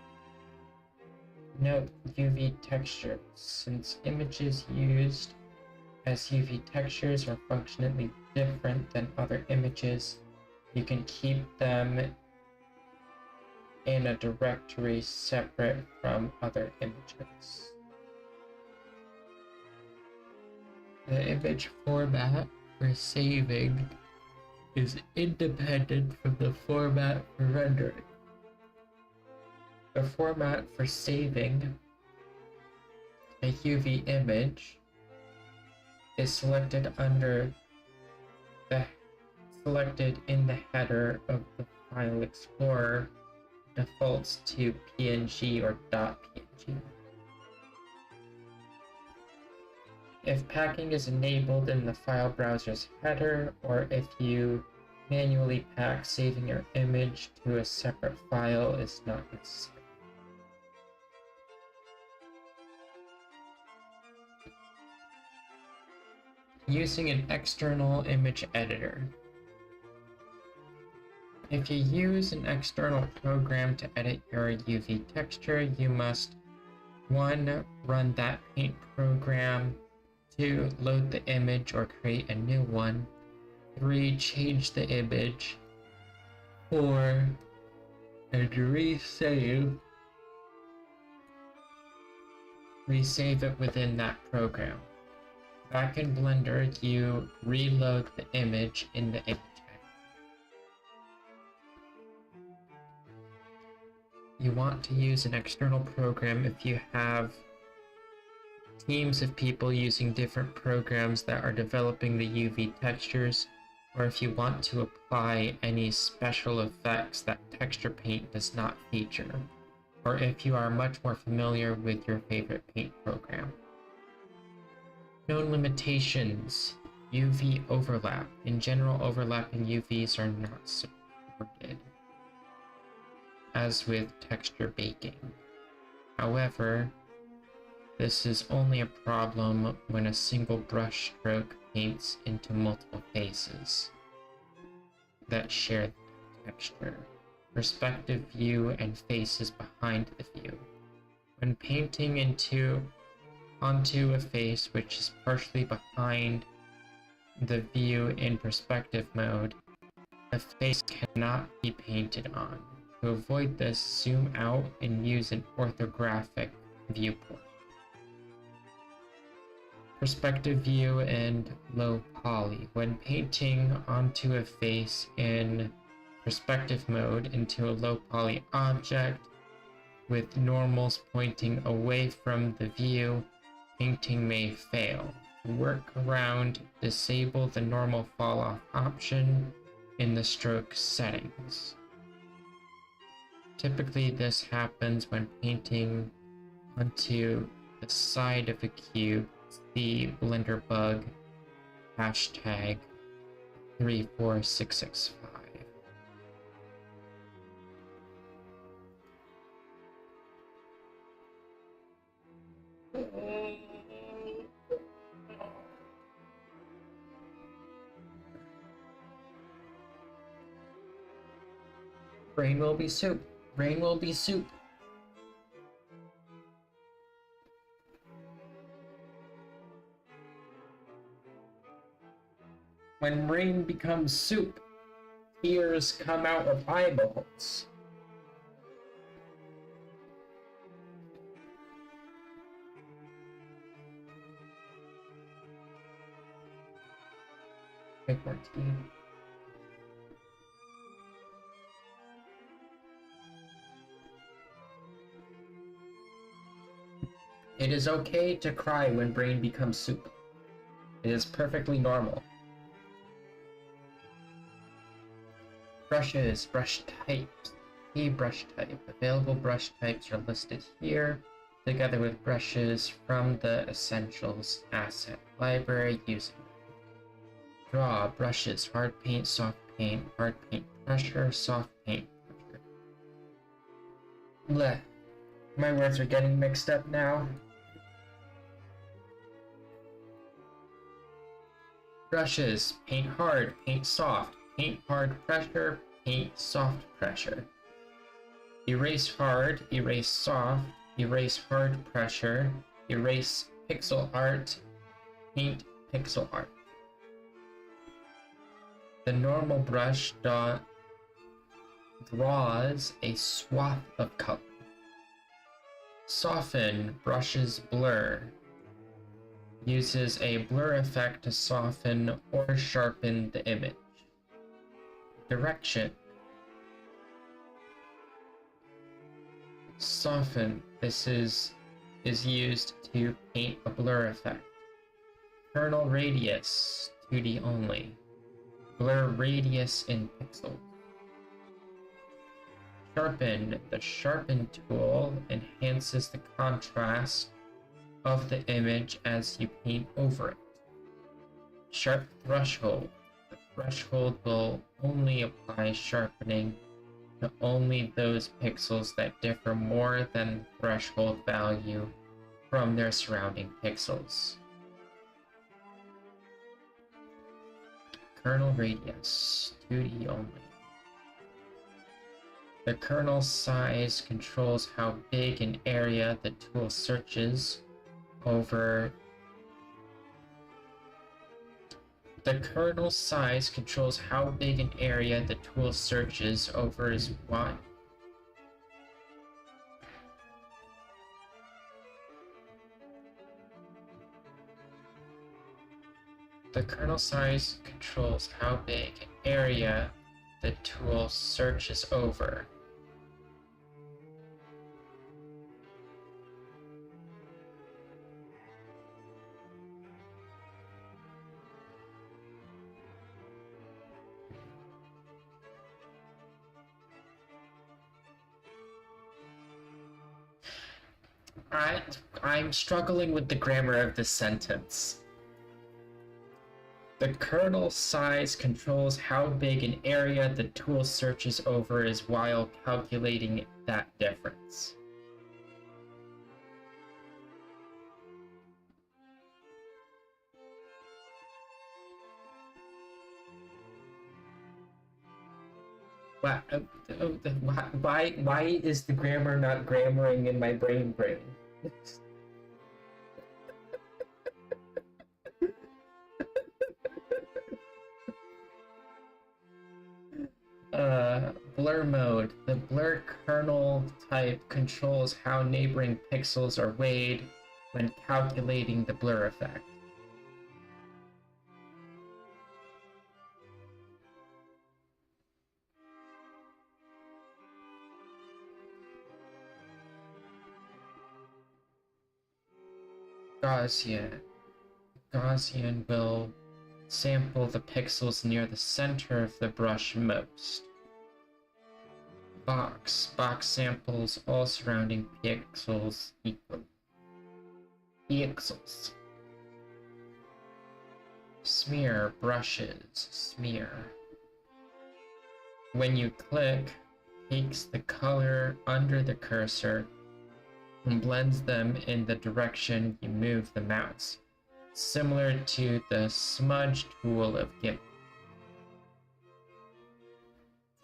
Note UV texture. Since images used as UV textures are functionally different than other images, you can keep them in a directory separate from other images. The image format for saving is independent from the format for rendering. The format for saving a UV image is selected in the header of the File Explorer, defaults to PNG or .png. If packing is enabled in the file browser's header, or if you manually pack, saving your image to a separate file is not necessary. Using an external image editor. If you use an external program to edit your UV texture, you must 1. Run that paint program, 2. Load the image or create a new one, 3. Change the image, 4. And resave it within that program. Back in Blender, you reload the image in the image editor. You want to use an external program if you have teams of people using different programs that are developing the UV textures. or if you want to apply any special effects that texture paint does not feature, or if you are much more familiar with your favorite paint program. Known limitations: UV overlap. In general, overlapping UVs are not supported, as with texture baking. However, this is only a problem when a single brush stroke paints into multiple faces that share the texture, perspective view, and faces behind the view. When painting onto a face which is partially behind the view in perspective mode, the face cannot be painted on. To avoid this, zoom out and use an orthographic viewport. Perspective view and low poly. When painting onto a face in perspective mode into a low poly object with normals pointing away from the view, painting may fail. To work around, disable the normal fall off option in the stroke settings. Typically this happens when painting onto the side of a cube. See Blender bug hashtag 34665. Brain will be soup. Brain will be soup. When rain becomes soup, tears come out of eyeballs. Make more tea. It is okay to cry when brain becomes soup. It is perfectly normal. Brushes, brush types. Key brush type. Available brush types are listed here, together with brushes from the Essentials asset library using them. Draw, brushes, hard paint, soft paint, hard paint pressure, soft paint pressure. Bleh. My words are getting mixed up now. Brushes, paint hard, paint soft, paint hard pressure, paint soft pressure. Erase hard, erase soft, erase hard pressure, erase pixel art, paint pixel art. The normal brush draws a swath of color. Soften, brushes blur. Uses a blur effect to soften or sharpen the image. Direction. Soften. This is used to paint a blur effect. Kernel radius, 2D only. Blur radius in pixels. Sharpen. The sharpen tool enhances the contrast of the image as you paint over it. Sharp threshold. The threshold will only apply sharpening to only those pixels that differ more than the threshold value from their surrounding pixels. Kernel radius, 2D only. The kernel size controls how big an area the tool searches over. The kernel size controls how big an area the tool searches over is wide. The kernel size controls how big an area the tool searches over. I'm struggling with the grammar of this sentence. The kernel size controls how big an area the tool searches over is while calculating that difference. Why is the grammar not grammaring in my brain? Blur mode. The blur kernel type controls how neighboring pixels are weighed when calculating the blur effect. Gaussian will sample the pixels near the center of the brush most. Box samples all surrounding pixels equally. Smear brushes, smear. When you click, takes the color under the cursor and blends them in the direction you move the mouse, similar to the smudge tool of GIMP.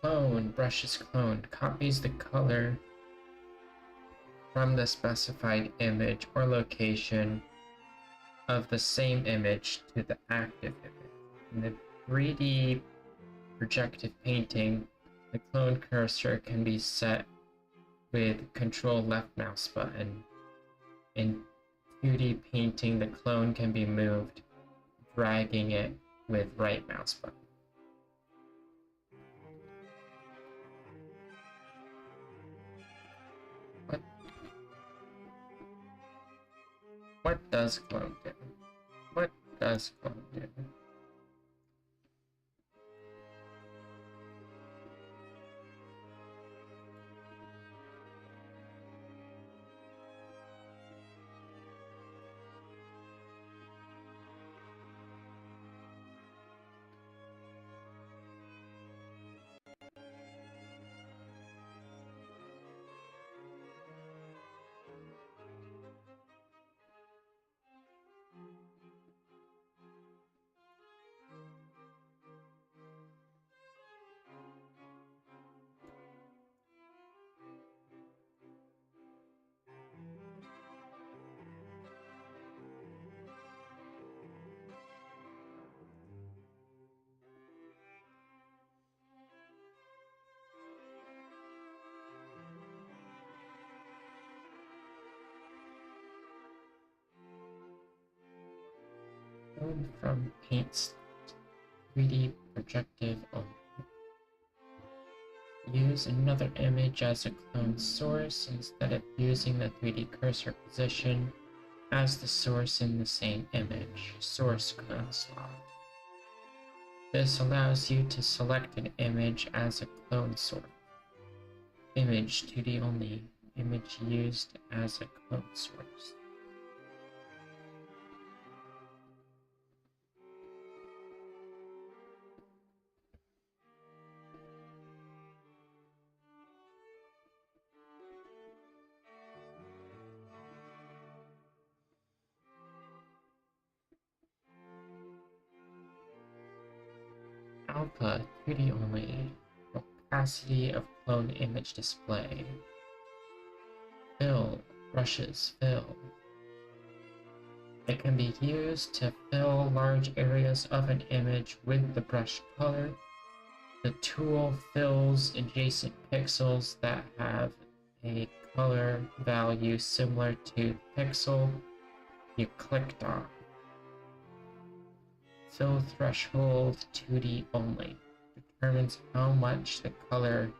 Clone, brushes cloned, copies the color from the specified image or location of the same image to the active image. In the 3D projective painting, the clone cursor can be set with Control left mouse button. In 2D painting, the clone can be moved, dragging it with right mouse button. What does clone do? What does clone do? From Paint's 3D projective only. Use another image as a clone source instead of using the 3D cursor position as the source in the same image. Source clone slot. This allows you to select an image as a clone source. Image 2D only. Image used as a clone source. Alpha 2D only. Opacity of clone image display. Fill, brushes, fill. It can be used to fill large areas of an image with the brush color. The tool fills adjacent pixels that have a color value similar to the pixel you clicked on. Fill threshold 2D only. Determines how much the color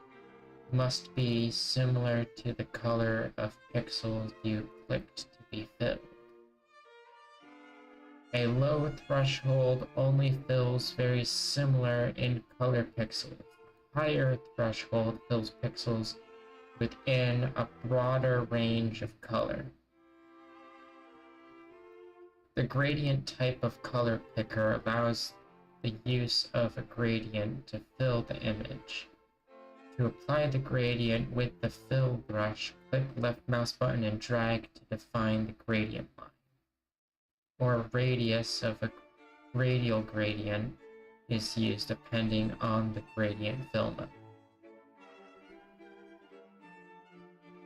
must be similar to the color of pixels you clicked to be filled. A low threshold only fills very similar in color pixels. Higher threshold fills pixels within a broader range of color. The gradient type of color picker allows the use of a gradient to fill the image. To apply the gradient with the fill brush, click left mouse button and drag to define the gradient line, or radius of a radial gradient is used depending on the gradient fill mode.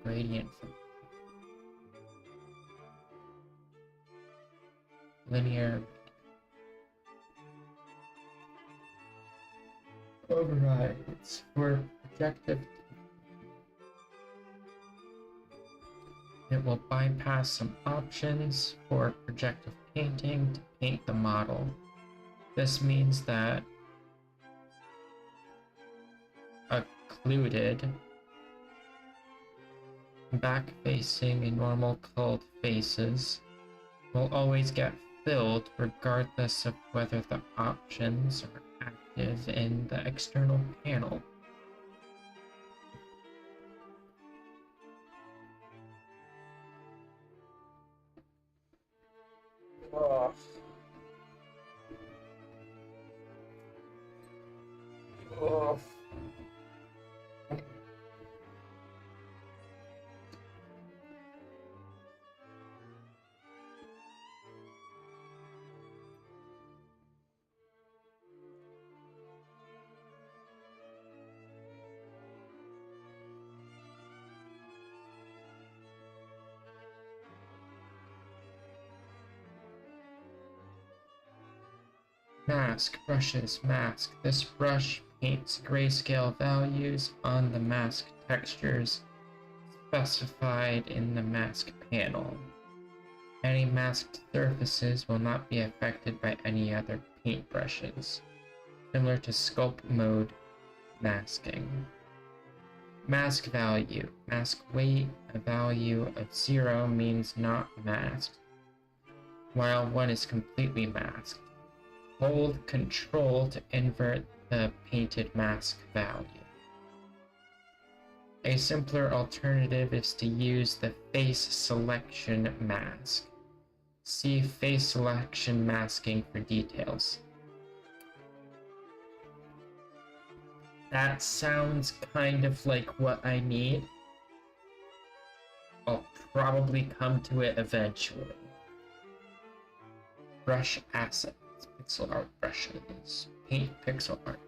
Gradient fill. Linear. Overrides for projective. It will bypass some options for projective painting to paint the model. This means that occluded, back-facing, and normal culled faces will always get filled regardless of whether the options are active in the external panel. Oh. Oh. Mask, brushes, mask. This brush paints grayscale values on the mask textures specified in the mask panel. Any masked surfaces will not be affected by any other paintbrushes, similar to sculpt mode masking. Mask value. Mask weight, a value of 0 means not masked, while 1 is completely masked. Hold Control to invert the painted mask value. A simpler alternative is to use the face selection mask. See face selection masking for details. That sounds kind of like what I need. I'll probably come to it eventually. Brush assets. Pixel art brushes. Paint pixel art.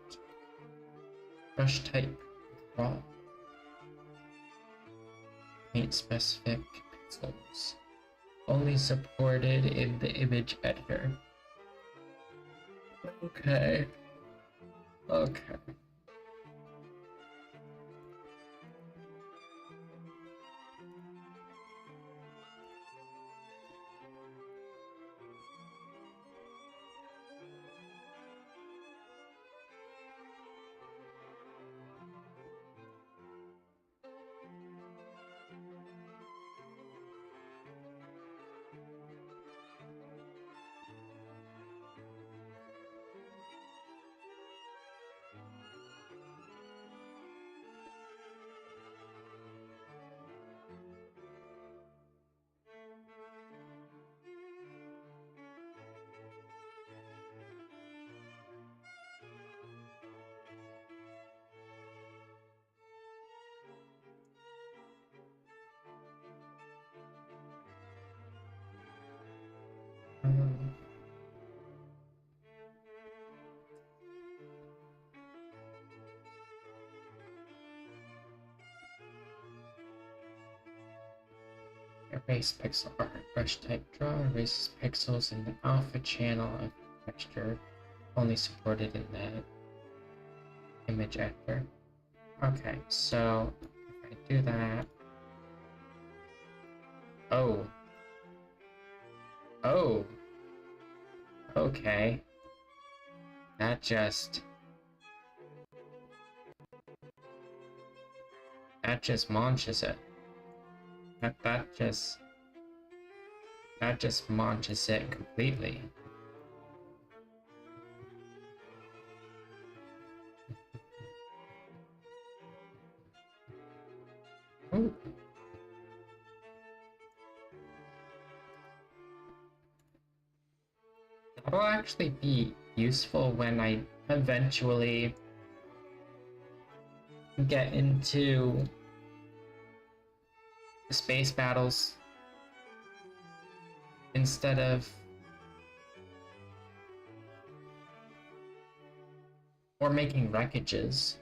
Brush type. Raw. Paint specific pixels. Only supported in the image editor. Okay. Okay. Erase pixel art. Brush type draw erases pixels in the alpha channel of the texture, only supported in the image editor. Okay, so if I do that. Oh. Oh. Okay. That just launches it. That just launches it completely. Ooh. will actually be useful when I eventually get into space battles instead of or making wreckages.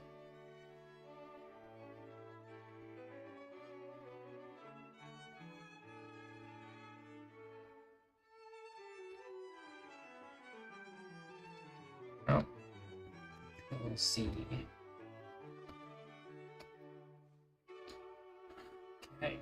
Oh, we'll see. Okay.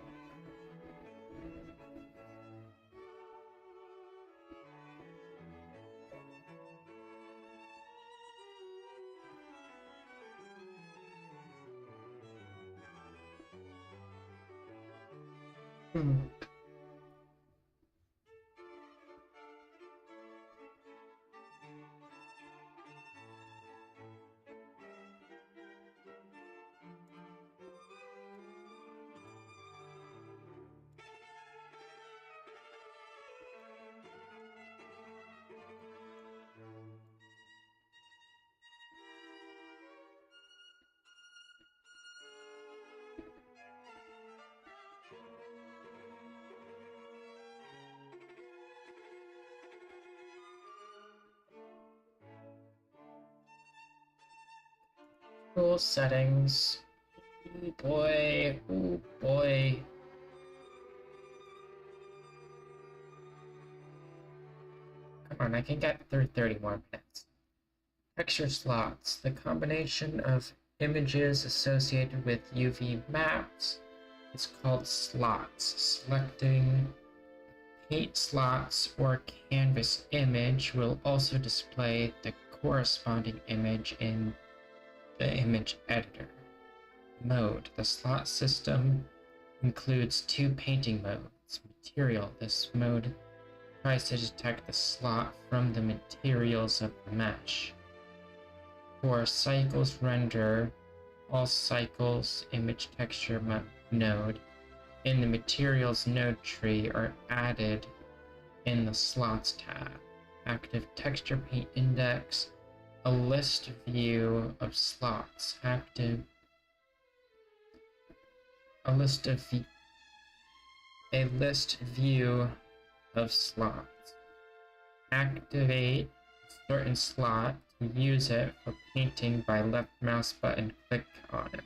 Cool settings. Oh boy, oh boy. Come on, I can get through 30 more minutes. Texture slots. The combination of images associated with UV maps is called slots. Selecting paint slots or canvas image will also display the corresponding image in the image editor. Mode. The slot system includes two painting modes. Material. This mode tries to detect the slot from the materials of the mesh. For cycles render, all cycles image texture node in the materials node tree are added in the slots tab. Active texture paint index, a list view of slots. Active a list view of slots. Activate certain slot to use it for painting by left mouse button click on it.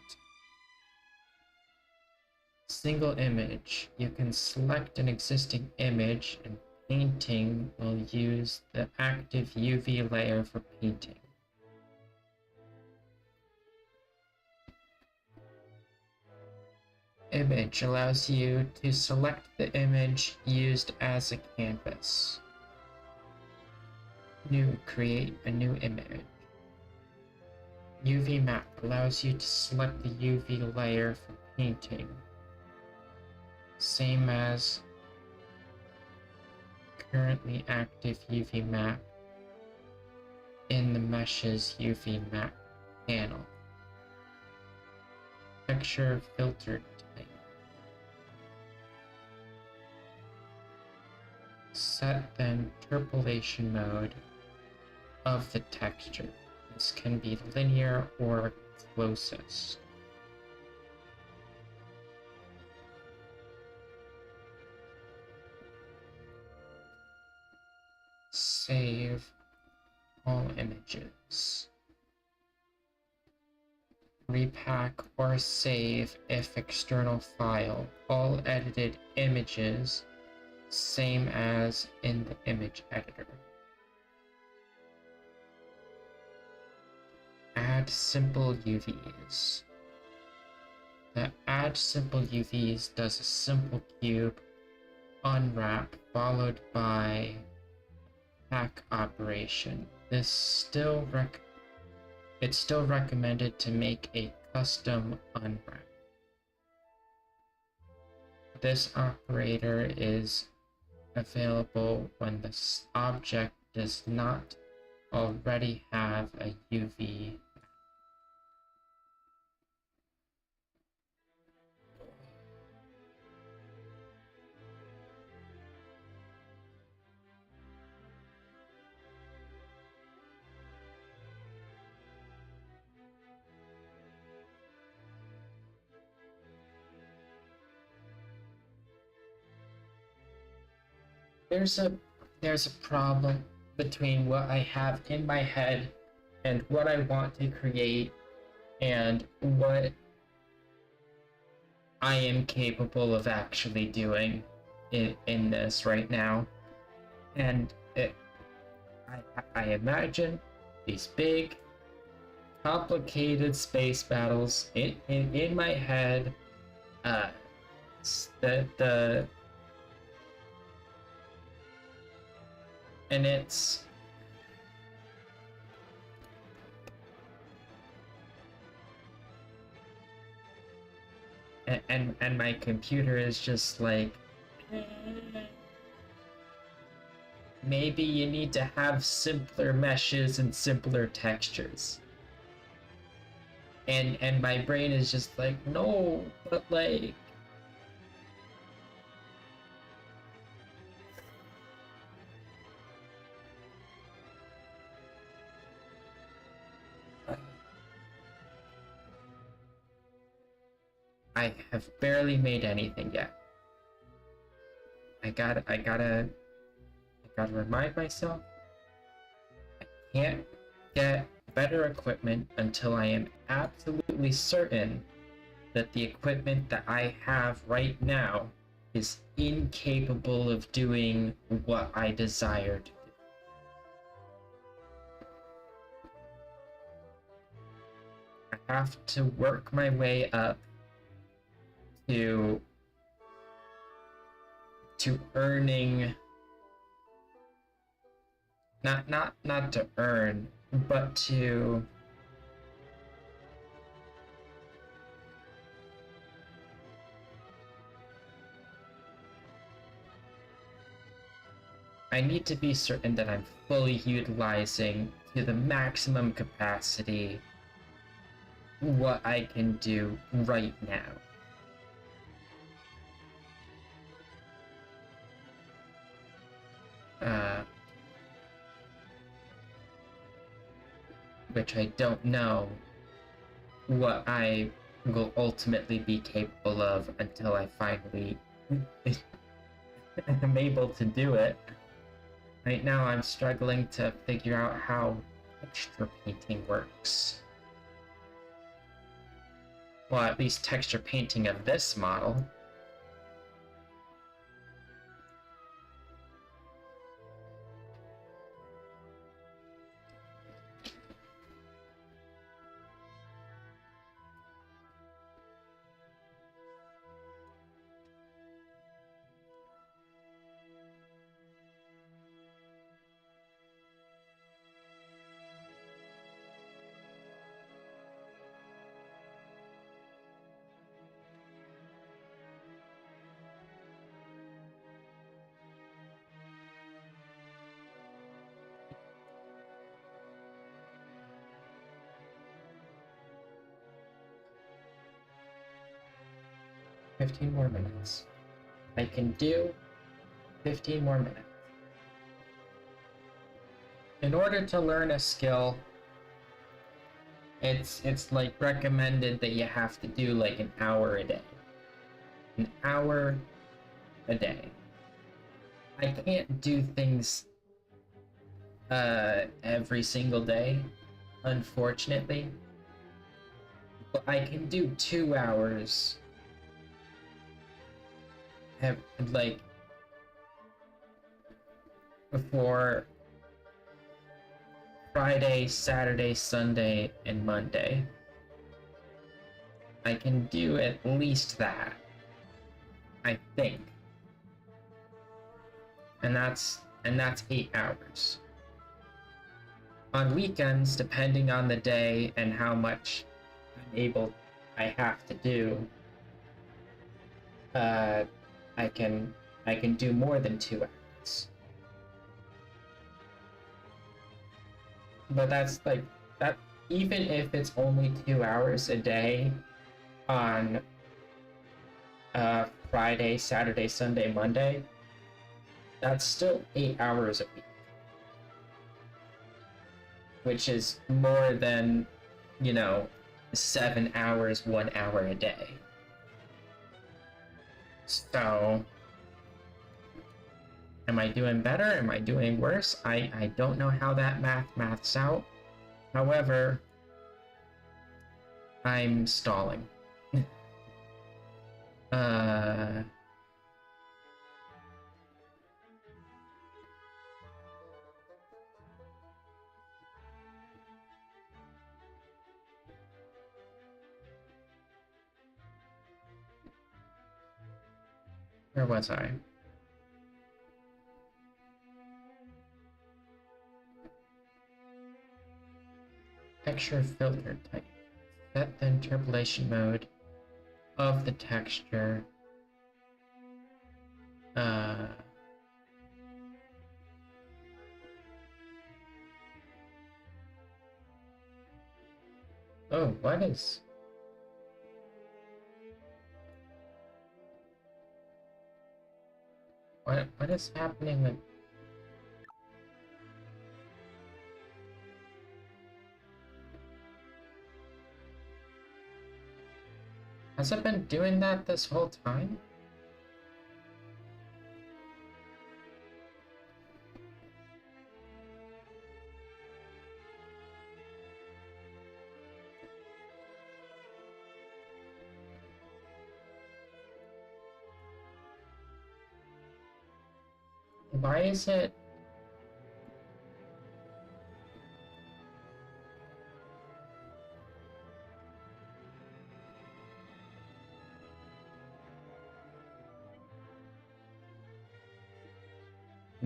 Single image. You can select an existing image and painting will use the active UV layer for painting. Image allows you to select the image used as a canvas. Create a new image. UV map allows you to select the UV layer for painting. Same as currently active UV map in the mesh's UV map panel. Texture filter type. Set the interpolation mode of the texture. This can be linear or closest. Save all images. Repack or save if external file. All edited images, same as in the image editor. Add simple UVs. The add simple UVs does a simple cube unwrap followed by pack operation. It's still recommended to make a custom unwrap. This operator is available when the object does not already have a UV. there's a problem between what I have in my head and what I want to create and what I am capable of actually doing in this right now. And I imagine these big, complicated space battles in my head. The and it's and my computer is just like, maybe you need to have simpler meshes and simpler textures. And my brain is just like, no, but like, I have barely made anything yet. I gotta remind myself, I can't get better equipment until I am absolutely certain that the equipment that I have right now is incapable of doing what I desire to do. I have to work my way up to earning, not to earn, but to I need to be certain that I'm fully utilizing to the maximum capacity what I can do right now. Which I don't know what I will ultimately be capable of until I finally am able to do it. Right now I'm struggling to figure out how texture painting works. Well, at least texture painting of this model. $15 more minutes. I can do 15 more minutes. In order to learn a skill, it's like recommended that you have to do like an hour a day. An hour a day. I can't do things every single day, unfortunately. But I can do 2 hours like for Friday, Saturday, Sunday, and Monday. I can do at least that, I think. And that's 8 hours. On weekends, depending on the day and how much I have to do, I can do more than 2 hours. But that's like that. Even if it's only 2 hours a day on Friday, Saturday, Sunday, Monday, that's still 8 hours a week, which is more than 7 hours, 1 hour a day. So Am I doing better? Am I doing worse? I don't know how that maths out. However, I'm stalling. Where was I? Texture filter type. Set the interpolation mode of the texture. Oh, what is... What is happening with... Has it been doing that this whole time? Why is it...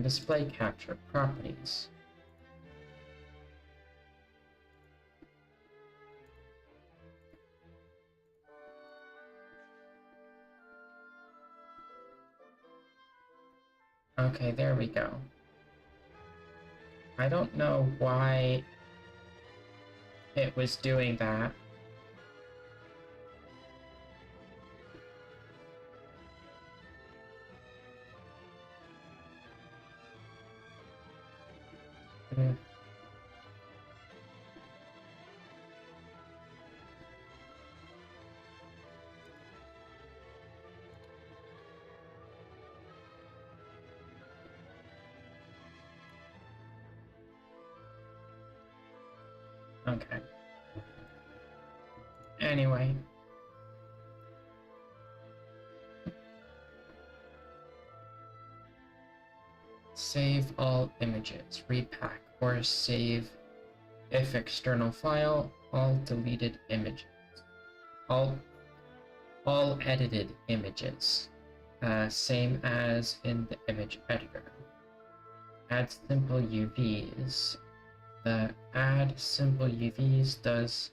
Display capture properties. Okay, there we go. I don't know why it was doing that. Okay. Anyway. Save all images, repack, or save if external file, all deleted images. All edited images. Same as in the image editor. Add simple UVs. The add simple UVs does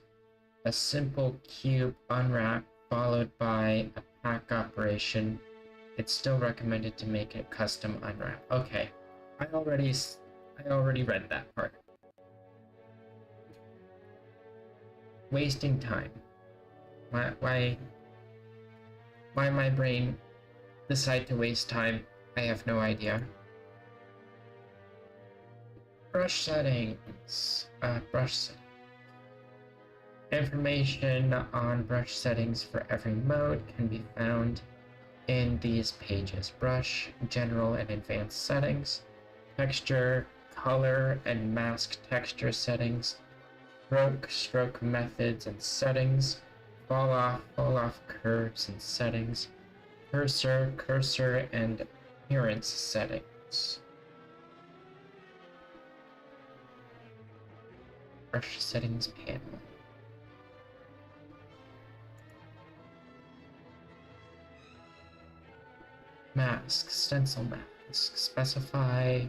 a simple cube unwrap followed by a pack operation. It's still recommended to make it custom unwrap. Okay, I already read that part. Wasting time. Why my brain decide to waste time? I have no idea. Brush settings. Brush settings. Information on brush settings for every mode can be found in these pages: brush, general and advanced settings, texture, color and mask texture settings, stroke methods and settings, fall off curves and settings, cursor and appearance settings. Brush settings panel. Mask, stencil mask. Specify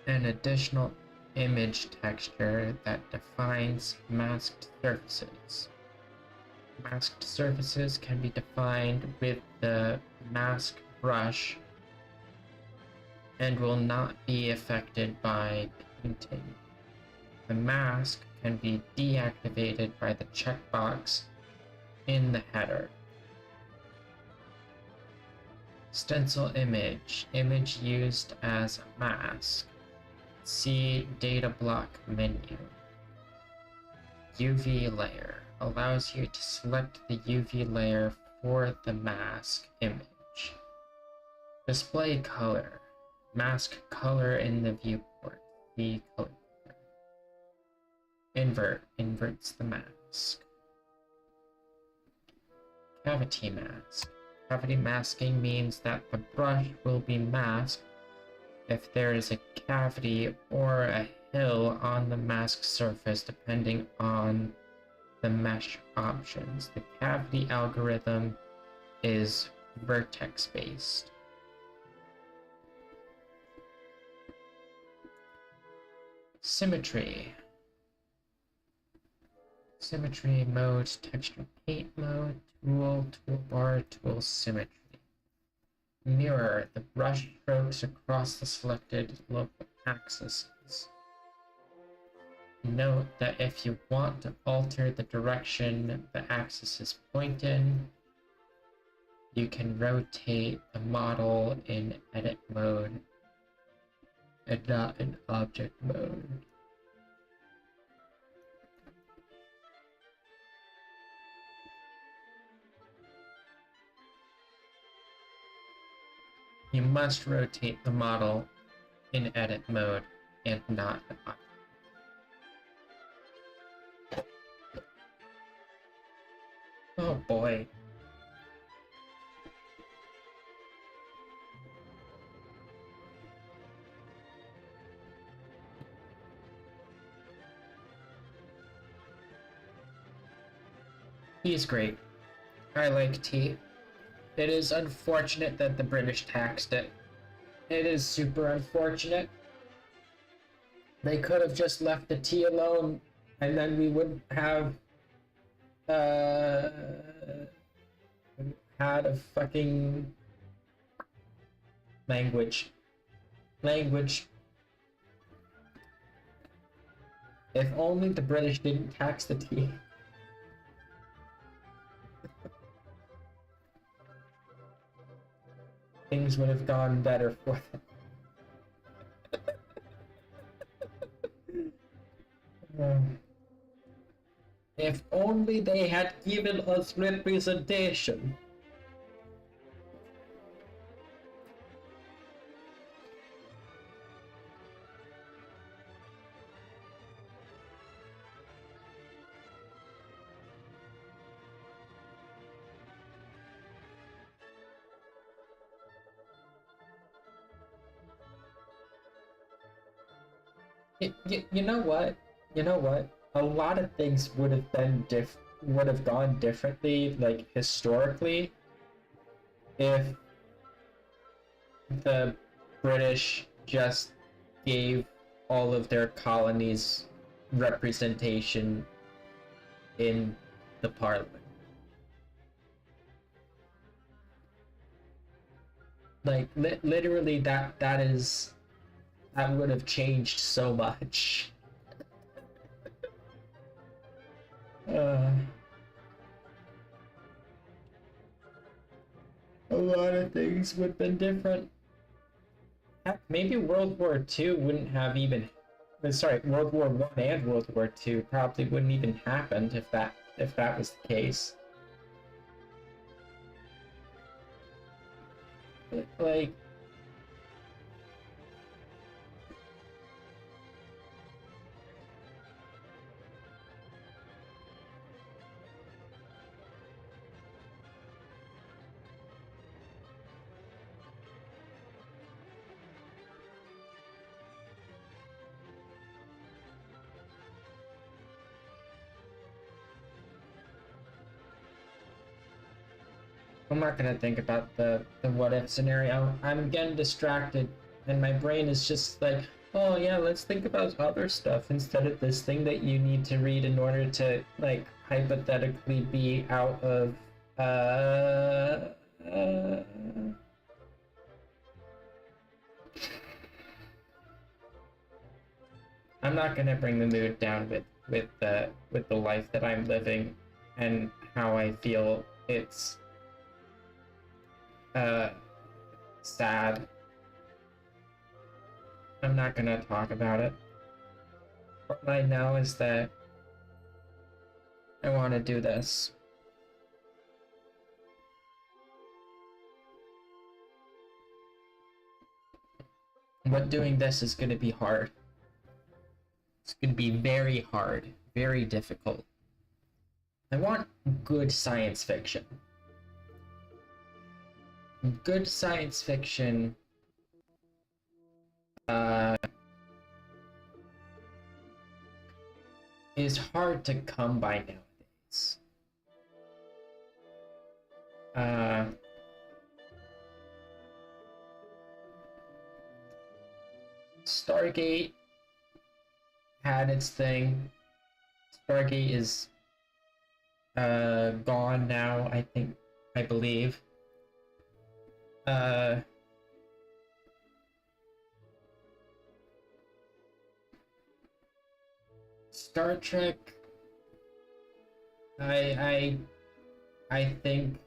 an additional image texture that defines masked surfaces. Masked surfaces can be defined with the mask brush and will not be affected by painting. The mask can be deactivated by the checkbox in the header. Stencil image used as a mask. See data block menu. UV layer allows you to select the UV layer for the mask image. Display color. Mask color in the viewport. The color. Invert. Inverts the mask. Cavity mask. Cavity masking means that the brush will be masked if there is a cavity or a hill on the mask surface depending on the mesh options. The cavity algorithm is vertex based. Symmetry. Symmetry mode, texture paint mode, tool, toolbar, tool symmetry. Mirror the brush strokes across the selected local axes. Note that if you want to alter the direction the axis is pointing, you can rotate the model in edit mode and not in object mode. You must rotate the model in edit mode and not in object. Oh boy. He's great. I like tea. It is unfortunate that the British taxed it. It is super unfortunate. They could have just left the tea alone, and then we would have had a fucking language. If only the British didn't tax the tea. Things would have gone better for them. If only they had given us representation. You know what? You know what? A lot of things would have been would have gone differently, like historically, if the British just gave all of their colonies representation in the parliament. Like literally, that would have changed so much. A lot of things would have been different. Heck, maybe World War II wouldn't have even. Sorry, World War I and World War II probably wouldn't even happened if that was the case. Like. I'm not gonna think about the what if scenario. I'm getting distracted and my brain is just like, oh yeah, let's think about other stuff instead of this thing that you need to read in order to like hypothetically be out of I'm not gonna bring the mood down with the life that I'm living and how I feel it's sad. I'm not gonna talk about it. What I know is that I want to do this. But doing this is going to be hard. It's going to be very hard, very difficult. I want good science fiction. Good science fiction is hard to come by nowadays. Stargate had its thing. Stargate is gone now, I believe. Star Trek, I think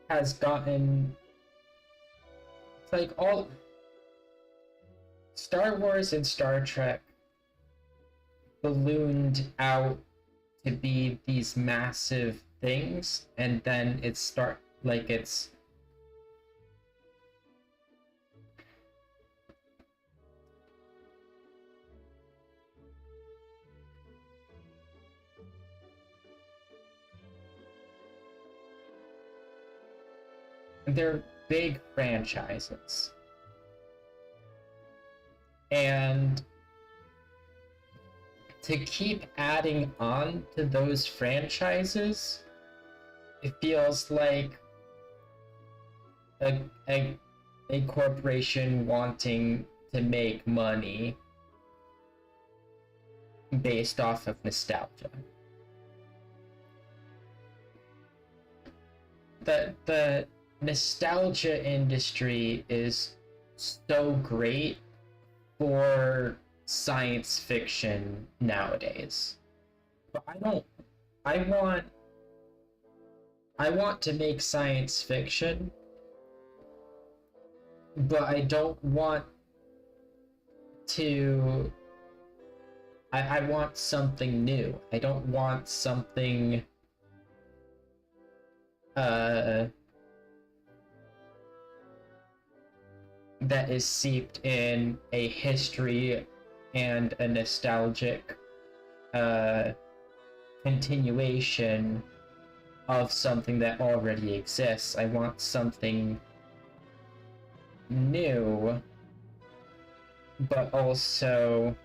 has gotten, it's like all Star Wars and Star Trek ballooned out to be these massive things, and then they're big franchises. And to keep adding on to those franchises, it feels like a corporation wanting to make money based off of nostalgia. The nostalgia industry is so great for science fiction nowadays. But I want to make science fiction, but I don't want to I want something new. I don't want something that is seeped in a history and a nostalgic continuation of something that already exists. I want something new, but also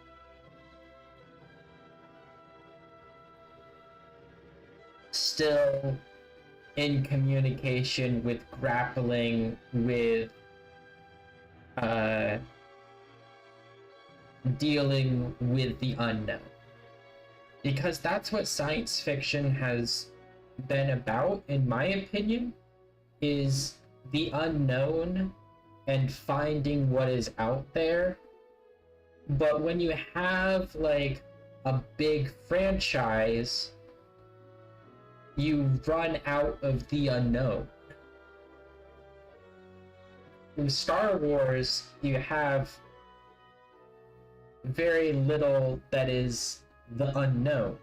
still in communication with grappling with dealing with the unknown. Because that's what science fiction has been about, in my opinion, is the unknown and finding what is out there. But when you have like a big franchise, you run out of the unknown. In Star Wars, you have very little that is the unknown,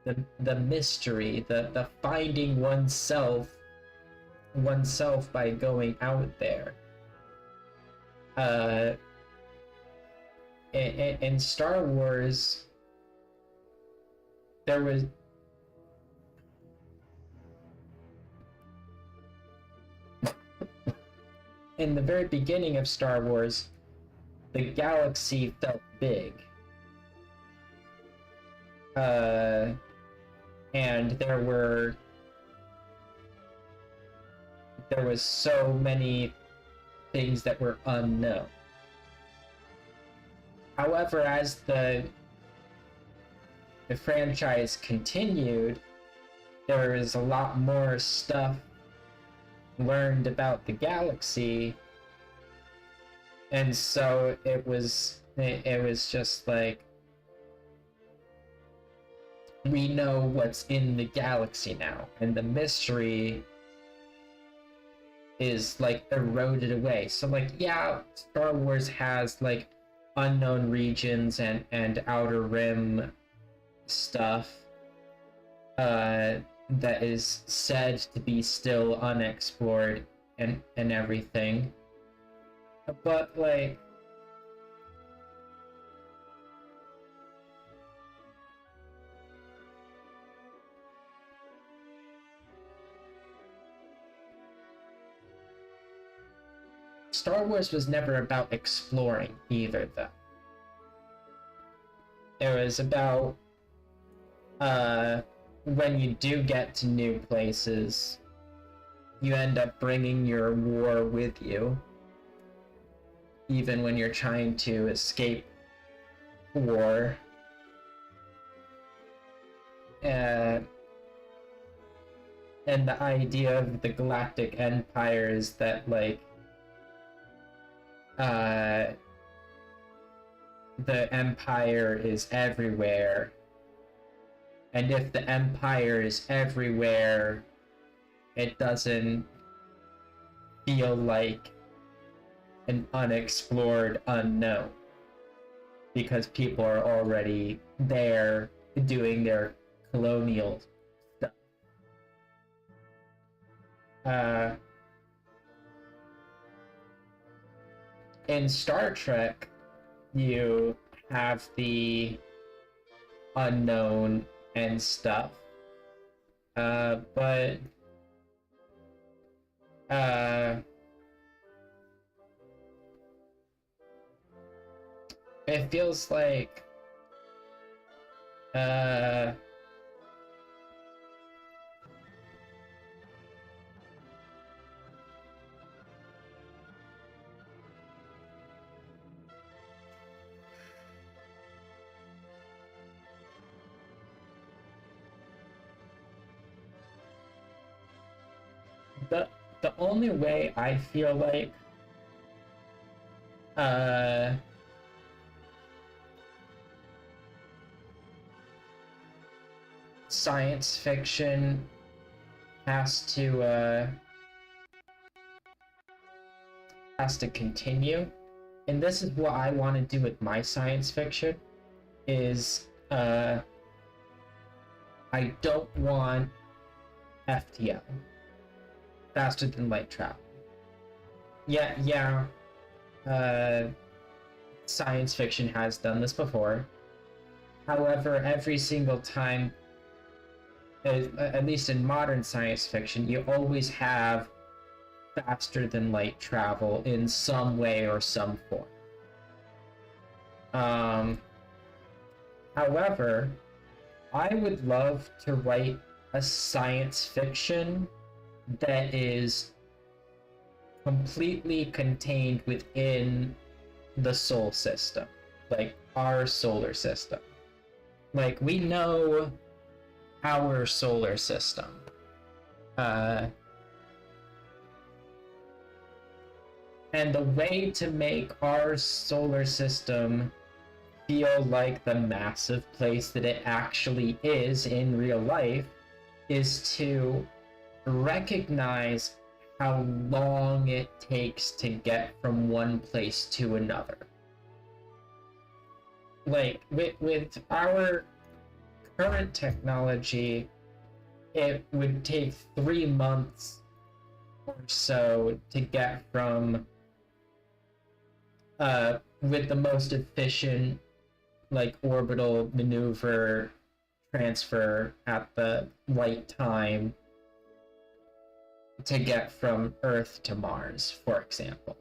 the mystery, the finding oneself by going out there. In Star Wars, there was in the very beginning of Star Wars, the galaxy felt big. And there was so many things that were unknown. However, as the franchise continued, there was a lot more stuff learned about the galaxy, and so it was just like, we know what's in the galaxy now, and the mystery is like eroded away. So like, yeah, Star Wars has like unknown regions and outer rim stuff that is said to be still unexplored and everything. But like, Star Wars was never about exploring either, though. It was about when you do get to new places, you end up bringing your war with you, even when you're trying to escape war. And the idea of the Galactic Empire is that, like, the Empire is everywhere. And if the Empire is everywhere, it doesn't feel like an unexplored unknown. Because people are already there doing their colonial stuff. In Star Trek, you have the unknown and stuff, but it feels like the only way I feel like science fiction has to continue, and this is what I want to do with my science fiction, is I don't want FTL, faster than light travel. Yeah, science fiction has done this before. However, every single time, at least in modern science fiction, you always have faster than light travel in some way or some form. However, I would love to write a science fiction that is completely contained within the solar system, like our solar system. Like, we know our solar system. And the way to make our solar system feel like the massive place that it actually is in real life is to recognize how long it takes to get from one place to another. Like, with our current technology, it would take 3 months or so to get from with the most efficient, like, orbital maneuver transfer at the right time, to get from Earth to Mars, for example.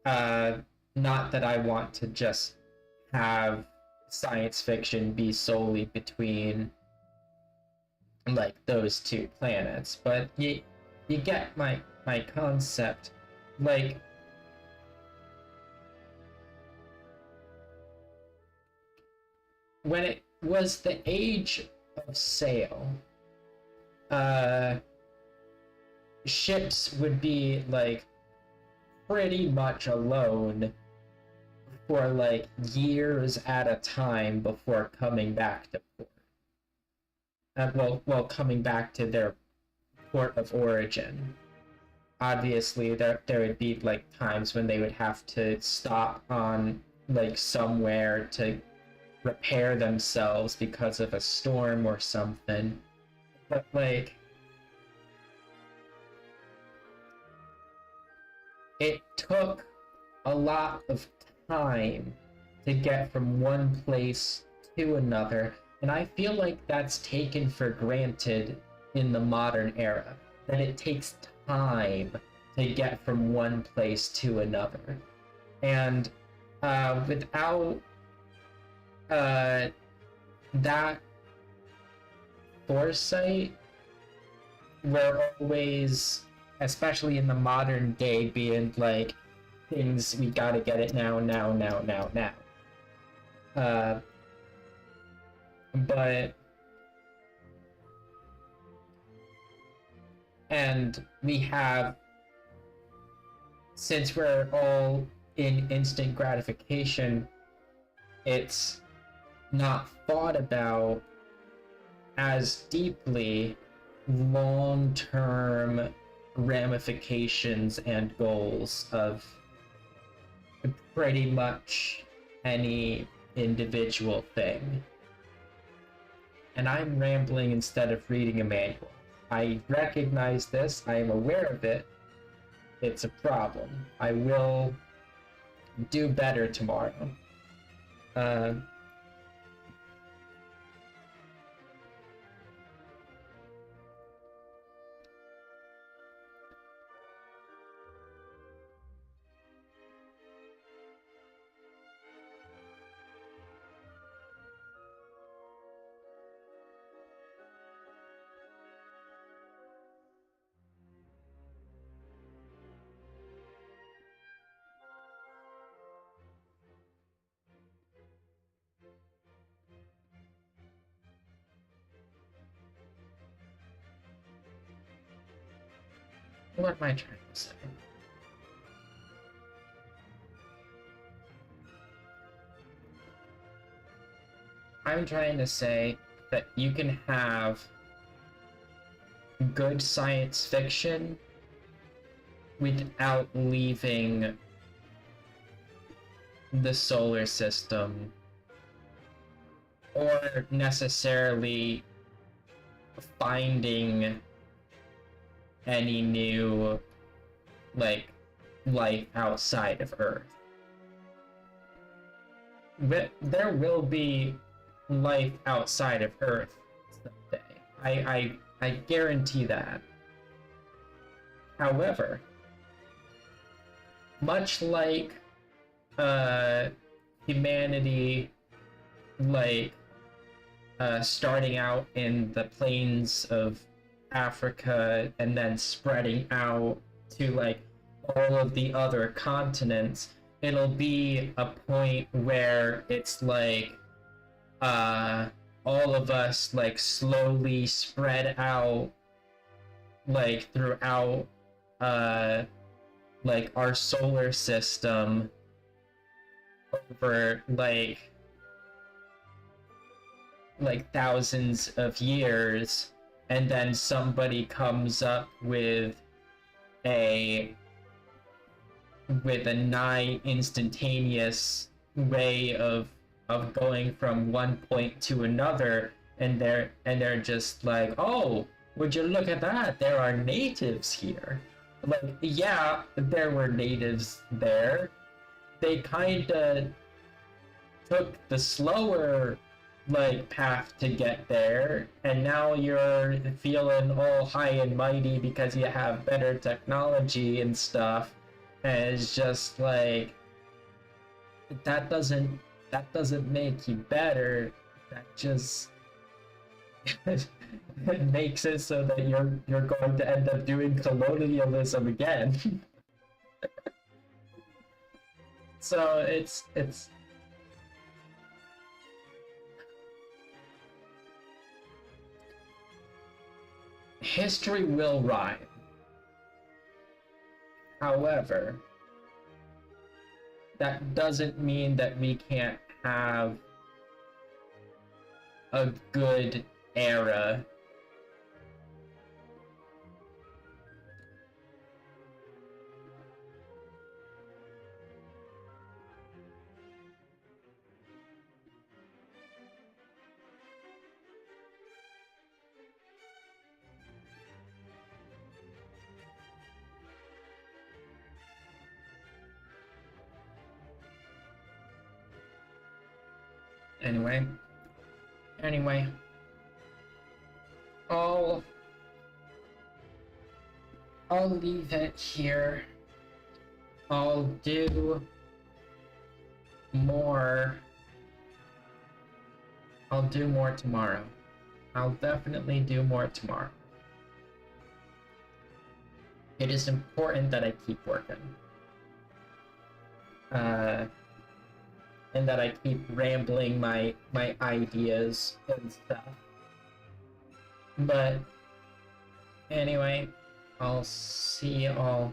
Not that I want to just have science fiction be solely between, like, those two planets, but you get my concept. Like, when it was the age of sail, ships would be, like, pretty much alone for, like, years at a time before coming back to port. Well, coming back to their port of origin. Obviously, there would be, like, times when they would have to stop on, like, somewhere to repair themselves because of a storm or something. But, like, it took a lot of time to get from one place to another, and I feel like that's taken for granted in the modern era, that it takes time to get from one place to another. And without that foresight, we're always, especially in the modern day, being like, things, we gotta get it now, now, now, now, now. But and we have, since we're all in instant gratification, it's not thought about as deeply long-term ramifications and goals of pretty much any individual thing. And I'm rambling instead of reading a manual. I recognize this, I am aware of it. It's a problem. I will do better tomorrow. What am I trying to say? I'm trying to say that you can have good science fiction without leaving the solar system or necessarily finding any new, like, life outside of Earth. But there will be life outside of Earth someday. I guarantee that. However, much like humanity, like starting out in the plains of Africa and then spreading out to like all of the other continents, it'll be a point where it's like all of us like slowly spread out like throughout like our solar system over like thousands of years, and then somebody comes up with a nigh instantaneous way of going from one point to another, and they're just like, oh, would you look at that, there are natives here. Like, yeah, there were natives there. They kinda took the slower like path to get there, and now you're feeling all high and mighty because you have better technology and stuff. And it's just like, that doesn't make you better. That just it makes it so that you're going to end up doing colonialism again. So it's history will rhyme. However, that doesn't mean that we can't have a good era. Anyway. I'll leave it here. I'll do more. I'll do more tomorrow. I'll definitely do more tomorrow. It is important that I keep working. And that I keep rambling my ideas and stuff. But anyway, I'll see y'all